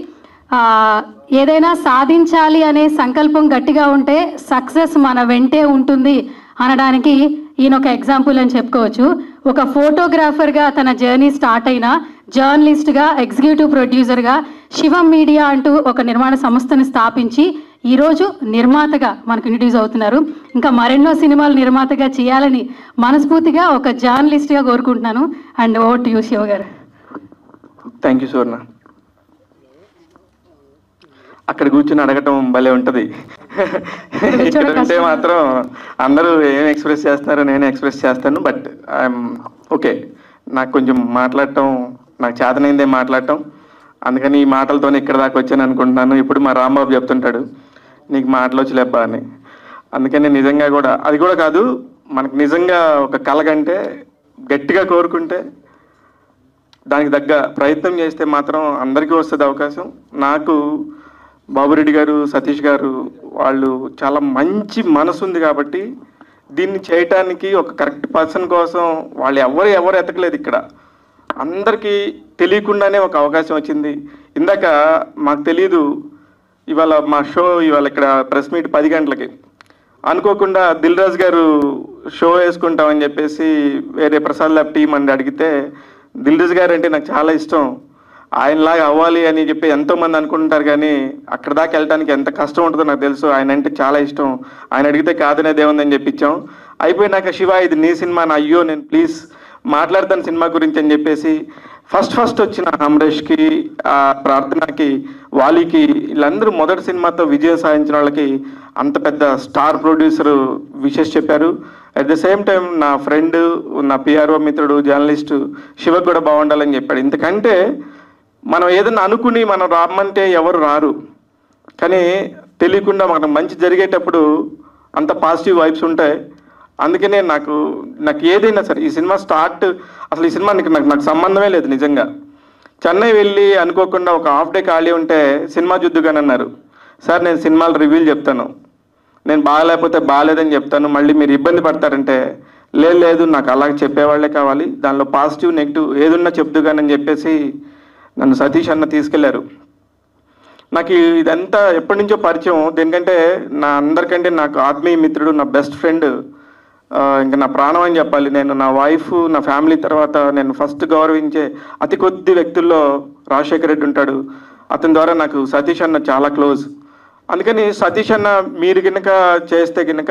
ఏదైనా సాధించాలి అనే సంకల్పం గట్టిగా ఉంటే సక్సెస్ మన వెంటే ఉంటుంది అనడానికి ఈయన ఒక ఎగ్జాంపుల్ అని చెప్పుకోవచ్చు. ఒక ఫోటోగ్రాఫర్గా తన జర్నీ స్టార్ట్ అయిన జర్నలిస్ట్గా, ఎగ్జిక్యూటివ్ ప్రొడ్యూసర్గా శివం మీడియా అంటూ ఒక నిర్మాణ సంస్థను స్థాపించి ఈరోజు నిర్మాతగా మనకు ఇంట్రడ్యూస్ అవుతున్నారు. ఇంకా మరెన్నో సినిమాలు నిర్మాతగా చేయాలని మనస్ఫూర్తిగా ఒక జర్నలిస్ట్గా కోరుకుంటున్నాను. And over to you Shiva గారు. థ్యాంక్ యూ సువర్ణ. అక్కడ కూర్చొని అడగటం భలే ఉంటుంది. ఇక్కడ ఉంటే మాత్రం అందరూ ఏం ఎక్స్ప్రెస్ చేస్తారో నేను ఎక్స్ప్రెస్ చేస్తాను. బట్ ఐఎమ్ ఓకే, నాకు కొంచెం మాట్లాడటం నాకు చేతనైందే మాట్లాడటం. అందుకని ఈ మాటలతోనే ఇక్కడ దాకా వచ్చాను అనుకుంటున్నాను. ఇప్పుడు మా రాంబాబు చెప్తుంటాడు, నీకు మాటలు వచ్చలేబ్బా అని. అందుకని నిజంగా కూడా అది కూడా కాదు, మనకు నిజంగా ఒక కళ కంటే గట్టిగా కోరుకుంటే దానికి తగ్గ ప్రయత్నం చేస్తే మాత్రం అందరికీ వస్తుంది అవకాశం. నాకు బాబురెడ్డి గారు, సతీష్ గారు వాళ్ళు చాలా మంచి మనసు ఉంది కాబట్టి దీన్ని చేయటానికి ఒక కరెక్ట్ పర్సన్ కోసం వాళ్ళు ఎవరు ఎతకలేదు. ఇక్కడ అందరికీ తెలియకుండానే ఒక అవకాశం వచ్చింది. ఇందాక మాకు తెలీదు ఇవాళ మా షో ఇవాళ ఇక్కడ ప్రెస్ మీట్ 10 గంటలకి అనుకోకుండా దిల్ రాజు గారు షో వేసుకుంటామని చెప్పేసి వేరే ప్రసాద్ ల్యాబ్ టీం అని అడిగితే, దిల్ రాజు గారు అంటే నాకు చాలా ఇష్టం, ఆయనలాగా అవ్వాలి అని చెప్పి ఎంతోమంది అనుకుంటారు, కానీ అక్కడ దాకా వెళ్ళడానికి ఎంత కష్టం ఉంటుందో నాకు తెలుసు. ఆయన అంటే చాలా ఇష్టం, ఆయన అడిగితే కాదనేది ఏముందని చెప్పించాం. అయిపోయినాక శివ ఇది నీ సినిమా, నా అయ్యో నేను ప్లీజ్ మాట్లాడతాను సినిమా గురించి అని చెప్పేసి ఫస్ట్ వచ్చిన అమరేష్కి, ప్రార్థనకి, వాలీకి వీళ్ళందరూ మొదటి సినిమాతో విజయం సాధించిన వాళ్ళకి అంత పెద్ద స్టార్ ప్రొడ్యూసర్ విషెస్ చెప్పారు. అట్ ద సేమ్ టైం నా ఫ్రెండ్, నా పిఆర్ఓ మిత్రుడు, జర్నలిస్టు శివ కూడా బాగుండాలని చెప్పాడు. ఇంతకంటే మనం ఏదైనా అనుకుని మనం రామ్మంటే ఎవరు రారు, కానీ తెలియకుండా మనకు మంచి జరిగేటప్పుడు అంత పాజిటివ్ వైబ్స్ ఉంటాయి. అందుకనే నాకు ఏదైనా సరే ఈ సినిమా స్టార్ట్ అసలు ఈ సినిమా నాకు సంబంధమే లేదు. నిజంగా చెన్నై వెళ్ళి అనుకోకుండా ఒక హాఫ్ డే ఖాళీ ఉంటే సినిమా చూద్దుగాని అన్నారు. సార్ నేను సినిమాలు రివ్యూలు చెప్తాను, నేను బాగాలేకపోతే బాగాలేదని చెప్తాను, మళ్ళీ మీరు ఇబ్బంది పడతారంటే లేదు నాకు అలాగే చెప్పేవాళ్లే కావాలి, దానిలో పాజిటివ్ నెగిటివ్ ఏదున్నా చెప్దుగానని చెప్పేసి నన్ను సతీష్ అన్న తీసుకెళ్లారు. నాకు ఇదంతా ఎప్పటి నుంచో పరిచయం. దేనికంటే అందరికంటే నాకు ఆత్మీయ మిత్రుడు, నా బెస్ట్ ఫ్రెండ్, ఇంకా నా ప్రాణం అని చెప్పాలి. నేను నా వైఫ్, నా ఫ్యామిలీ తర్వాత నేను ఫస్ట్ గౌరవించే అతి కొద్ది వ్యక్తుల్లో రాజశేఖర్ రెడ్డి ఉంటాడు. అతని ద్వారా నాకు సతీష్ అన్న చాలా క్లోజ్. అందుకని సతీష్ అన్న మీరు కనుక చేస్తే కనుక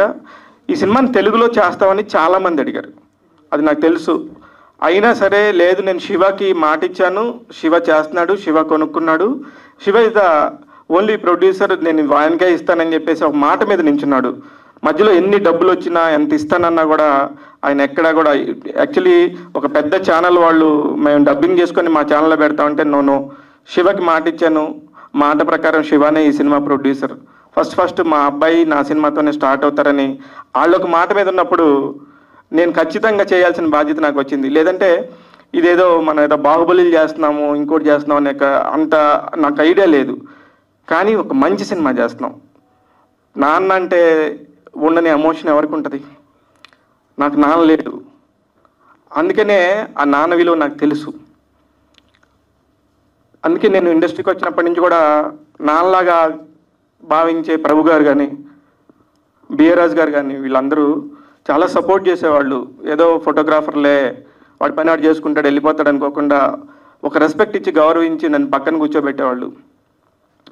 ఈ సినిమాని తెలుగులో చేస్తామని చాలామంది అడిగారు, అది నాకు తెలుసు. అయినా సరే లేదు, నేను శివకి మాట ఇచ్చాను, శివ చేస్తున్నాడు, శివ కొనుక్కున్నాడు, Shiva is the only producer, నేను ఆయనకే ఇస్తానని చెప్పేసి ఒక మాట మీద నించున్నాడు. మధ్యలో ఎన్ని డబ్బులు వచ్చినా ఎంత ఇస్తానన్నా కూడా ఆయన ఎక్కడా కూడా యాక్చువల్లీ ఒక పెద్ద ఛానల్ వాళ్ళు మేము డబ్బింగ్ చేసుకొని మా ఛానల్లో పెడతామంటే నో, శివకి మాట ఇచ్చాను, మాట ప్రకారం శివనే ఈ సినిమా ప్రొడ్యూసర్. ఫస్ట్ మా అబ్బాయి నా సినిమాతోనే స్టార్ట్ అవుతారని వాళ్ళొక మాట మీద ఉన్నప్పుడు నేను ఖచ్చితంగా చేయాల్సిన బాధ్యత నాకు వచ్చింది. లేదంటే ఇదేదో మనం ఏదో బాహుబలిలు చేస్తున్నాము, ఇంకోటి చేస్తున్నాం అనే అంత నాకు ఐడియా లేదు. కానీ ఒక మంచి సినిమా చేస్తున్నాం. నాన్న అంటే ఉండని ఎమోషన్ ఎవరికి ఉంటుంది? నాకు నాన్న లేడు, అందుకనే ఆ నాన్న విలువ నాకు తెలుసు. అందుకే నేను ఇండస్ట్రీకి వచ్చినప్పటి నుంచి కూడా నాన్నలాగా భావించే ప్రభు గారు కానీ, బిఆర్రాజ్ గారు కానీ వీళ్ళందరూ చాలా సపోర్ట్ చేసేవాళ్ళు. ఏదో ఫోటోగ్రాఫర్లే, వాడి పని వాడు చేసుకుంటాడు వెళ్ళిపోతాడు అనుకోకుండా ఒక రెస్పెక్ట్ ఇచ్చి గౌరవించి నన్ను పక్కన కూర్చోబెట్టేవాళ్ళు.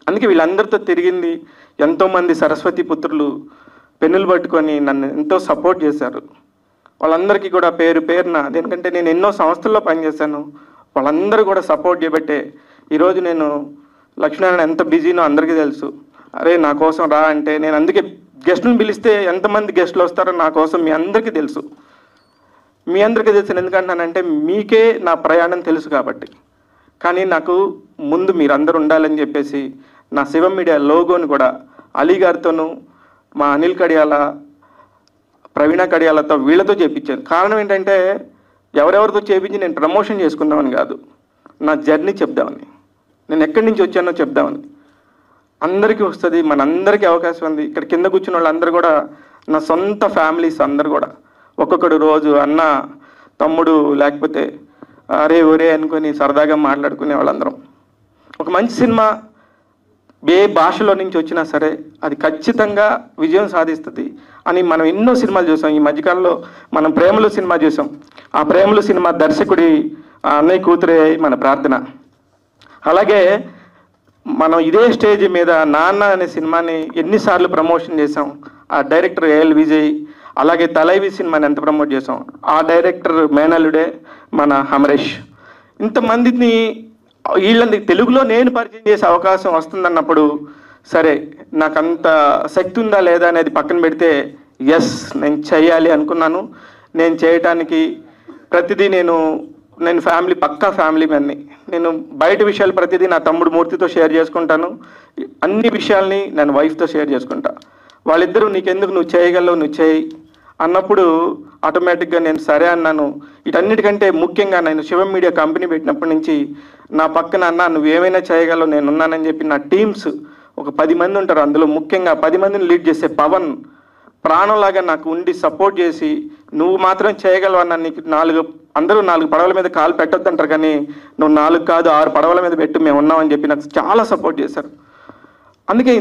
అందుకే వీళ్ళందరితో తిరిగింది. ఎంతోమంది సరస్వతి పుత్రులు పెన్నులు పట్టుకొని నన్ను ఎంతో సపోర్ట్ చేశారు. వాళ్ళందరికీ కూడా పేరు పేరున, ఎందుకంటే నేను ఎన్నో సంస్థల్లో పనిచేశాను, వాళ్ళందరూ కూడా సపోర్ట్ చేయబట్టే ఈరోజు నేను లక్ష్మీనారాయణ ఎంత బిజీనో అందరికీ తెలుసు. అరే నా కోసం రా అంటే నేను అందుకే గెస్టులను పిలిస్తే ఎంతమంది గెస్టులు వస్తారో నా కోసం మీ అందరికీ తెలుసు. మీ అందరికీ తెలుసు ఎందుకంటానంటే మీకే నా ప్రయాణం తెలుసు కాబట్టి. కానీ నాకు ముందు మీరందరూ ఉండాలని చెప్పేసి నా శివం మీడియా లోగోని కూడా అలీ గారితోనూ మా అనిల్ కడియాల, ప్రవీణ కడియాలతో వీళ్ళతో చేయించాను. కారణం ఏంటంటే ఎవరెవరితో చేయించి నేను ప్రమోషన్ చేసుకుందామని కాదు, నా జర్నీ చెప్దామని, నేను ఎక్కడి నుంచి వచ్చానో చెప్దామని. అందరికీ వస్తుంది, మనందరికీ అవకాశం ఉంది. ఇక్కడ కింద కూర్చున్న వాళ్ళందరూ కూడా నా సొంత ఫ్యామిలీస్ అందరు కూడా. ఒక్కొక్కడు రోజు అన్న, తమ్ముడు, లేకపోతే అరే ఒరే అనుకొని సరదాగా మాట్లాడుకునే వాళ్ళందరం. ఒక మంచి సినిమా ఏ భాషలో నుంచి వచ్చినా సరే అది ఖచ్చితంగా విజయం సాధిస్తుంది అని మనం ఎన్నో సినిమాలు చూసాం. ఈ మధ్యకాలంలో మనం ప్రేమలు సినిమా చూసాం. ఆ ప్రేమలు సినిమా దర్శకుడి అన్నయ్య కూతురే మన ప్రార్థన. అలాగే మనం ఇదే స్టేజ్ మీద నాన్న అనే సినిమాని ఎన్నిసార్లు ప్రమోషన్ చేసాం. ఆ డైరెక్టర్ ఏఎల్ విజయ్, అలాగే తలైవి సినిమాని ఎంత ప్రమోట్ చేసాం. ఆ డైరెక్టర్ మేనల్లుడే మన అమరేష్. ఇంతమందిని వీళ్ళని తెలుగులో నేను పరిచయం చేసే అవకాశం వస్తుందన్నప్పుడు సరే నాకంత శక్తి ఉందా లేదా అనేది పక్కన పెడితే ఎస్ నేను చేయాలి అనుకున్నాను. నేను చేయటానికి ప్రతిదీ నేను ఫ్యామిలీ పక్కా ఫ్యామిలీ మ్యాన్ని. నేను బయట విషయాలు ప్రతిదీ నా తమ్ముడు మూర్తితో షేర్ చేసుకుంటాను. అన్ని విషయాల్ని నేను వైఫ్తో షేర్ చేసుకుంటా. వాళ్ళిద్దరూ నీకెందుకు, నువ్వు చేయగలవు, నువ్వు చేయి అన్నప్పుడు ఆటోమేటిక్గా నేను సరే అన్నాను. వీటన్నిటికంటే ముఖ్యంగా నేను శివం మీడియా కంపెనీ పెట్టినప్పటి నుంచి నా పక్కన అన్న నువ్వేమైనా చేయగలవు నేను ఉన్నానని చెప్పి నా టీమ్స్ ఒక 10 మంది ఉంటారు. అందులో ముఖ్యంగా 10 మందిని లీడ్ చేసే పవన్ ప్రాణంలాగా నాకు ఉండి సపోర్ట్ చేసి నువ్వు మాత్రం చేయగలవు అన్న, నీకు అందరూ 4 పడవల మీద కాలు పెట్టొద్దు అంటారు కానీ నువ్వు 4 కాదు 6 పడవల మీద పెట్టు మేము ఉన్నామని చెప్పి నాకు చాలా సపోర్ట్ చేశారు. అందుకే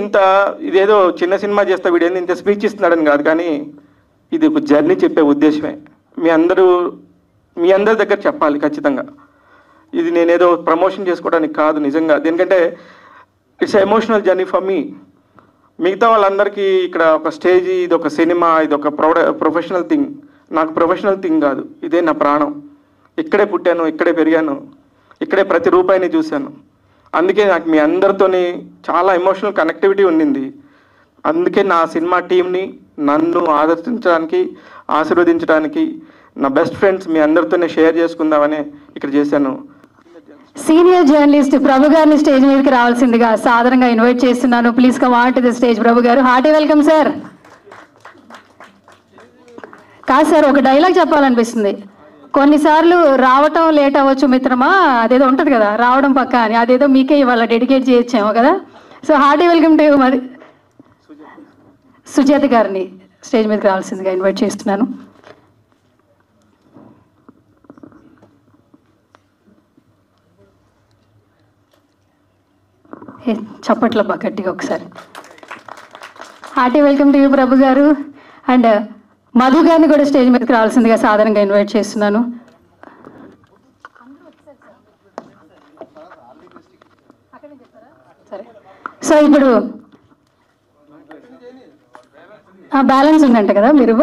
ఇదేదో చిన్న సినిమా చేస్తే వీడేంది ఇంత స్పీచ్ ఇస్తున్నాడని కాదు, కానీ ఇది ఒక జర్నీ చెప్పే ఉద్దేశమే. మీ అందరి దగ్గర చెప్పాలి ఖచ్చితంగా. ఇది నేనేదో ప్రమోషన్ చేసుకోవడానికి కాదు నిజంగా, ఎందుకంటే it's emotional journey for me. మిగతా వాళ్ళందరికీ ఇక్కడ ఒక స్టేజ్, ఇది ఒక సినిమా, ఇది ఒక ప్రొఫెషనల్ థింగ్. నాకు ప్రొఫెషనల్ థింగ్ కాదు, ఇదే నా ప్రాణం. ఇక్కడే పుట్టాను, ఇక్కడే పెరిగాను, ఇక్కడే ప్రతి రూపాయిని చూశాను. అందుకే నాకు మీ అందరితోని చాలా ఎమోషనల్ కనెక్టివిటీ ఉండింది. అందుకే నా సినిమా టీంని నన్ను ఆదర్శించడానికి, ఆశీర్వదించడానికి నా బెస్ట్ ఫ్రెండ్స్ మీ అందరితోనే షేర్ చేసుకుందామని ఇక్కడ చేశాను. సీనియర్ జర్నలిస్ట్ ప్రభు గారిని స్టేజ్ మీదకి రావాల్సిందిగా సాధారణంగా ఇన్వైట్ చేస్తున్నాను. Please come on to the stage. Prabhu garu, hearty welcome sir. కాదు సార్, ఒక డైలాగ్ చెప్పాలనిపిస్తుంది. కొన్నిసార్లు రావటం లేట్ అవ్వచ్చు మిత్రమా, అదేదో ఉంటుంది కదా రావడం పక్క అని, అదేదో మీకే ఇవాళ డెడికేట్ చేయొచ్చేమో కదా. సో హార్టీ వెల్కమ్ టు మరి సుజాత గారిని స్టేజ్ మీదకి రావాల్సిందిగా ఇన్వైట్ చేస్తున్నాను. చప్పట్ల గట్టిగా ఒకసారి. Hearty welcome to you Prabhu garu. And Madhu గారిని కూడా స్టేజ్ మీదకి రావాల్సిందిగా సాధారణంగా ఇన్వైట్ చేస్తున్నాను. సరే, సో ఇప్పుడు బ్యాలెన్స్ ఉందంట కదా, మీరు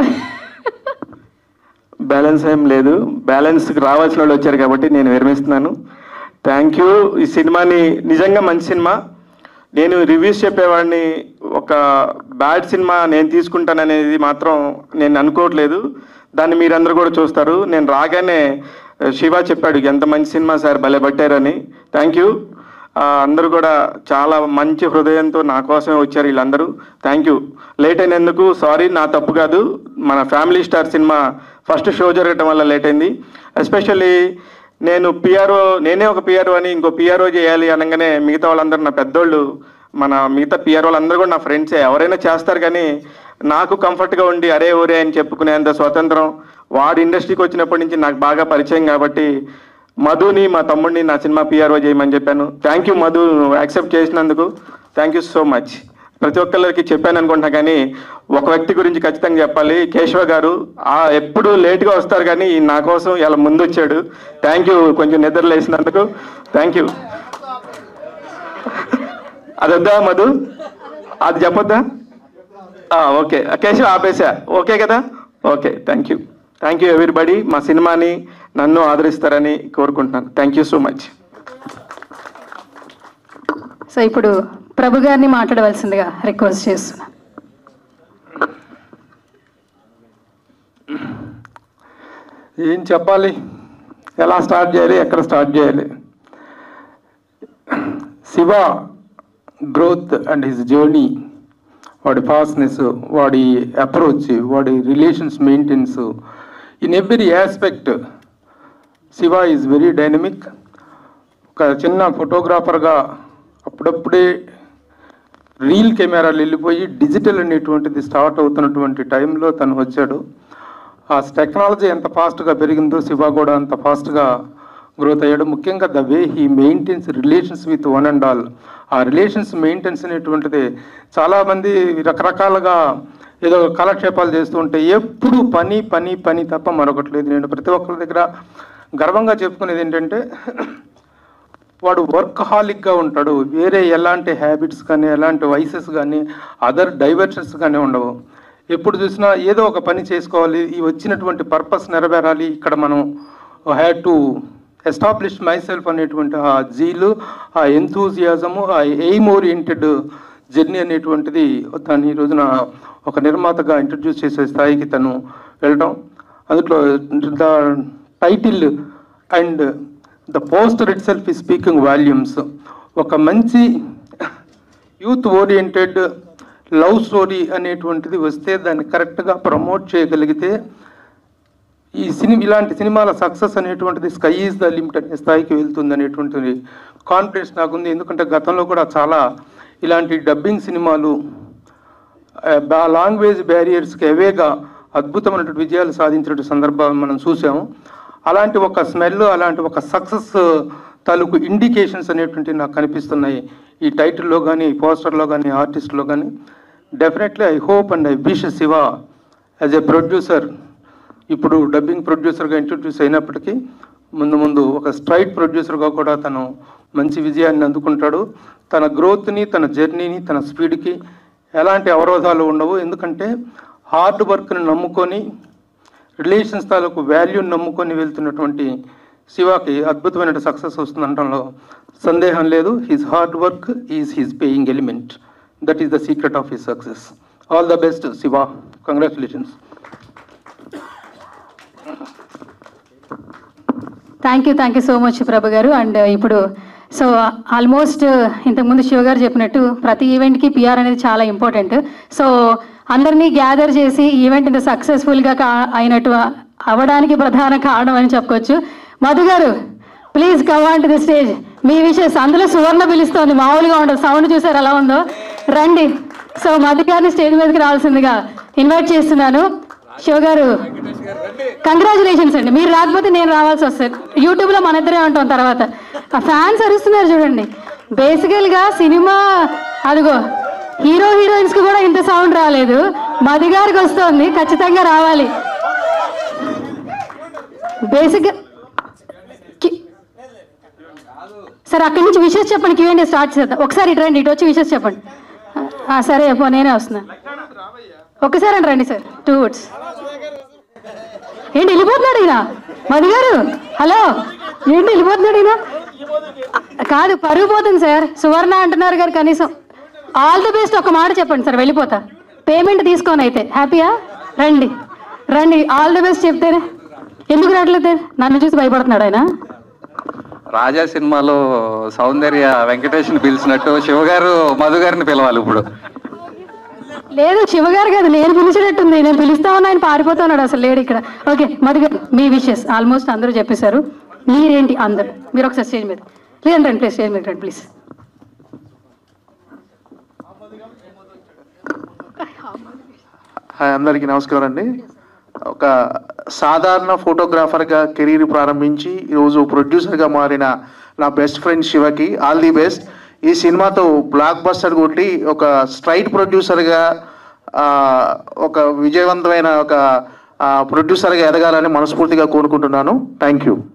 బ్యాలెన్స్ ఏం లేదు, బ్యాలెన్స్కి రావాల్సిన వాళ్ళు వచ్చారు కాబట్టి నేను విరమిస్తున్నాను. Thank you. ఈ సినిమాని నిజంగా మంచి సినిమా. నేను రివ్యూస్ చెప్పేవాడిని, ఒక బ్యాడ్ సినిమా నేను తీసుకుంటాననేది మాత్రం నేను అనుకోవట్లేదు. దాన్ని మీరందరూ కూడా చూస్తారు. నేను రాగానే శివ చెప్పాడు ఎంత మంచి సినిమా సార్ భలే పట్టారని. Thank you. అందరూ కూడా చాలా మంచి హృదయంతో నా కోసమే వచ్చారు వీళ్ళందరూ. Thank you. లేట్ అయినందుకు సారీ, నా తప్పు కాదు. మన family star cinema first show జరగటం వల్ల లేట్ అయింది. ఎస్పెషల్లీ నేనే ఒక పిఆర్ఓ అని ఇంకో పిఆర్ఓ చేయాలి అనగానే మిగతా వాళ్ళందరూ నా పెద్దోళ్ళు, మన మిగతా పిఆర్ఓ వాళ్ళందరూ కూడా నా ఫ్రెండ్సే. ఎవరైనా చేస్తారు కానీ నాకు కంఫర్ట్గా ఉండి అరే ఊరే అని చెప్పుకునేంత స్వతంత్రం వాడు ఇండస్ట్రీకి వచ్చినప్పటి నుంచి నాకు బాగా పరిచయం కాబట్టి మధుని, మా తమ్ముడిని నా సినిమా పిఆర్ఓ చేయమని చెప్పాను. థ్యాంక్ యూ మధు, యాక్సెప్ట్ చేసినందుకు థ్యాంక్ యూ సో మచ్. ప్రతి ఒక్కరికి చెప్పాను అనుకుంటున్నా, కానీ ఒక వ్యక్తి గురించి ఖచ్చితంగా చెప్పాలి. కేశవ గారు ఎప్పుడు లేట్గా వస్తారు, కానీ నా కోసం ఇలా ముందు వచ్చాడు. Thank you. కొంచెం నిద్ర లేసినందుకు థ్యాంక్ యూ. అది వద్దా మధు, అది చెప్పొద్దా? ఓకే కేశవ ఆపేసా, ఓకే కదా? Okay, thank you. Thank you everybody. మా సినిమాని నన్ను ఆదరిస్తారని కోరుకుంటున్నాను. Thank you so much. So ఇప్పుడు ప్రభు గారిని మాట్లాడవలసిందిగా రిక్వెస్ట్ చేస్తున్నాను. ఏం చెప్పాలి, ఎలా స్టార్ట్ చేయాలి, ఎక్కడ స్టార్ట్ చేయాలి? Shiva growth and his journey, వాడి ఫాస్ట్నెస్, వాడి అప్రోచ్, వాడి relations maintenance, in every aspect Shiva is very dynamic. ఒక చిన్న ఫోటోగ్రాఫర్గా అప్పుడప్పుడే రీల్ కెమెరాలు వెళ్ళిపోయి డిజిటల్ అనేటువంటిది స్టార్ట్ అవుతున్నటువంటి టైంలో తను వచ్చాడు. ఆ టెక్నాలజీ ఎంత ఫాస్ట్గా పెరిగిందో శివ కూడా అంత ఫాస్ట్గా గ్రోత్ అయ్యాడు. ముఖ్యంగా the way he maintains relations with one and all. ఆ రిలేషన్స్ మెయింటెన్స్ అనేటువంటిది చాలామంది రకరకాలుగా ఏదో కాలక్షేపాలు చేస్తూ ఉంటే ఎప్పుడు పని పని పని తప్ప మరొకట్లేదు. నేను ప్రతి ఒక్కరి దగ్గర గర్వంగా చెప్పుకునేది ఏంటంటే వాడు వర్కహాలిక్గా ఉంటాడు. వేరే ఎలాంటి హ్యాబిట్స్ కానీ ఎలాంటి వైసెస్ కానీ అదర్ డైవర్షన్స్ కానీ ఉండవు. ఎప్పుడు చూసినా ఏదో ఒక పని చేసుకోవాలి, ఈ వచ్చినటువంటి పర్పస్ నెరవేరాలి, ఇక్కడ మనం had to establish my self అనేటువంటి ఆ జీలు, ఆ ఎంతూజియాజము, ఆ ఎయిమ్ ఓరియంటెడ్ జర్నీ అనేటువంటిది తను ఈ రోజున ఒక నిర్మాతగా ఇంట్రడ్యూస్ చేసే స్థాయికి తను వెళ్ళడం. అందులో the title and the poster it self ఈ స్పీకింగ్ వాల్యూమ్స్. ఒక మంచి యూత్ ఓరియంటెడ్ లవ్ స్టోరీ అనేటువంటిది వస్తే దాన్ని కరెక్ట్గా ప్రమోట్ చేయగలిగితే ఇలాంటి సినిమాల సక్సెస్ అనేటువంటిది స్కై ఈజ్ ద లిమిట్ అనే స్థాయికి వెళ్తుంది అనేటువంటి కాన్ఫిడెన్స్ నాకుంది. ఎందుకంటే గతంలో కూడా చాలా ఇలాంటి డబ్బింగ్ సినిమాలు లాంగ్వేజ్ బ్యారియర్స్కి అవేగా అద్భుతమైనటువంటి విజయాలు సాధించినటువంటి సందర్భాలు మనం చూసాము. అలాంటి ఒక స్మెల్, అలాంటి ఒక సక్సెస్ తాలూకు ఇండికేషన్స్ అనేటువంటివి నాకు కనిపిస్తున్నాయి ఈ టైటిల్లో కానీ, ఈ పోస్టర్లో కానీ, ఆర్టిస్ట్లో కానీ. Definitely I hope and I wish Shiva as a producer, ఇప్పుడు డబ్బింగ్ ప్రొడ్యూసర్గా ఇంట్రడ్యూస్ అయినప్పటికీ ముందు ముందు ఒక స్ట్రైట్ ప్రొడ్యూసర్గా కూడా తను మంచి విజయాన్ని అందుకుంటాడు. తన గ్రోత్ని, తన జర్నీని, తన స్పీడ్కి ఎలాంటి అవరోధాలు ఉండవు. ఎందుకంటే హార్డ్ వర్క్ని నమ్ముకొని, రిలేషన్స్ తాలూకు వాల్యూని నమ్ముకొని వెళ్తున్నటువంటి శివకి అద్భుతమైన సక్సెస్ వస్తుందనడంలో సందేహం లేదు. His hard work is his paying element. That is the secret of his success. All the best Shiva, congratulations. Thank you so much Prabhu garu. And ఇప్పుడు సో ఆల్మోస్ట్ ఇంతకుముందు శివ గారు చెప్పినట్టు ప్రతి ఈవెంట్కి పిఆర్ అనేది చాలా ఇంపార్టెంట్. సో అందరినీ గ్యాదర్ చేసి ఈవెంట్ ఇంత సక్సెస్ఫుల్గా అయినట్టు అవ్వడానికి ప్రధాన కారణం అని చెప్పుకోవచ్చు. Madhu garu please come on to the stage. మీ విషయస్ అందులో సువర్ణ పిలుస్తోంది, మామూలుగా ఉండదు. సౌండ్ చూసారు ఎలా ఉందో, రండి. సో మధు గారిని స్టేజ్ మీదకి రావాల్సిందిగా ఇన్వైట్ చేస్తున్నాను. శివ గారు కంగ్రాచులేషన్స్ అండి. మీరు రాకపోతే నేను రావాల్సి వస్తుంది. యూట్యూబ్లో మన ఇద్దరే ఉంటాం. తర్వాత ఆ ఫ్యాన్స్ అరుస్తున్నారు చూడండి. బేసికల్గా సినిమా అదిగో హీరో హీరోయిన్స్కి కూడా ఇంత సౌండ్ రాలేదు, మధు గారికి వస్తుంది. ఖచ్చితంగా రావాలి. బేసిక్గా సరే అక్కడి నుంచి విషెస్ చెప్పండి. క్యూఎండి స్టార్ట్ చేద్దాం. ఒకసారి ఇటు రండి, ఇటు వచ్చి విషెస్ చెప్పండి. సరే నేనే వస్తున్నాను. ఒక్కసారి అండి రండి సార్. 2 words. ఏంటి వెళ్ళిపోతున్నాడు ఈయన? మధు గారు హలో, ఏంటి వెళ్ళిపోతున్నాడు ఈయన? కాదు పరుగు పోతుంది సార్. సువర్ణ అంటున్నారు గారు, కనీసం ఆల్ ది బెస్ట్ ఒక మాట చెప్పండి సార్. వెళ్ళిపోతా, పేమెంట్ తీసుకోని అయితే. హ్యాపీయా? రండి రండి, ఆల్ ది బెస్ట్ చెప్తేనే. ఎందుకు రావట్లేదు? నన్ను చూసి భయపడుతున్నాడు ఆయన. రాజా సినిమాలో సౌందర్య వెంకటేష్ని పిలిచినట్టు శివగారు మధు గారిని పిలవాలి ఇప్పుడు. లేదు శివగారు కాదు, నేను పిలిచేటట్టుంది. నేను పిలుస్తా ఉన్నా, ఆయన పారిపోతున్నాడు, అసలు లేడు ఇక్కడ. ఓకే మధు గారు, మీ విషెస్ ఆల్మోస్ట్ అందరూ చెప్పేశారు. మీరేంటి అందరు, మీరు ఒకసారి స్టేజ్ మీద లేదండి, రండి ప్లీజ్, స్టేజ్ మీద రండి ప్లీజ్. హాయ్, అందరికీ నమస్కారం అండి. ఒక సాధారణ ఫోటోగ్రాఫర్గా కెరీర్ ప్రారంభించి ఈరోజు ప్రొడ్యూసర్గా మారిన నా బెస్ట్ ఫ్రెండ్ శివకి ఆల్ ది బెస్ట్. ఈ సినిమాతో బ్లాక్ బస్టర్ కొట్టి ఒక స్ట్రైట్ ప్రొడ్యూసర్గా ఒక విజయవంతమైన ఒక ప్రొడ్యూసర్గా ఎదగాలని మనస్ఫూర్తిగా కోరుకుంటున్నాను. Thank you.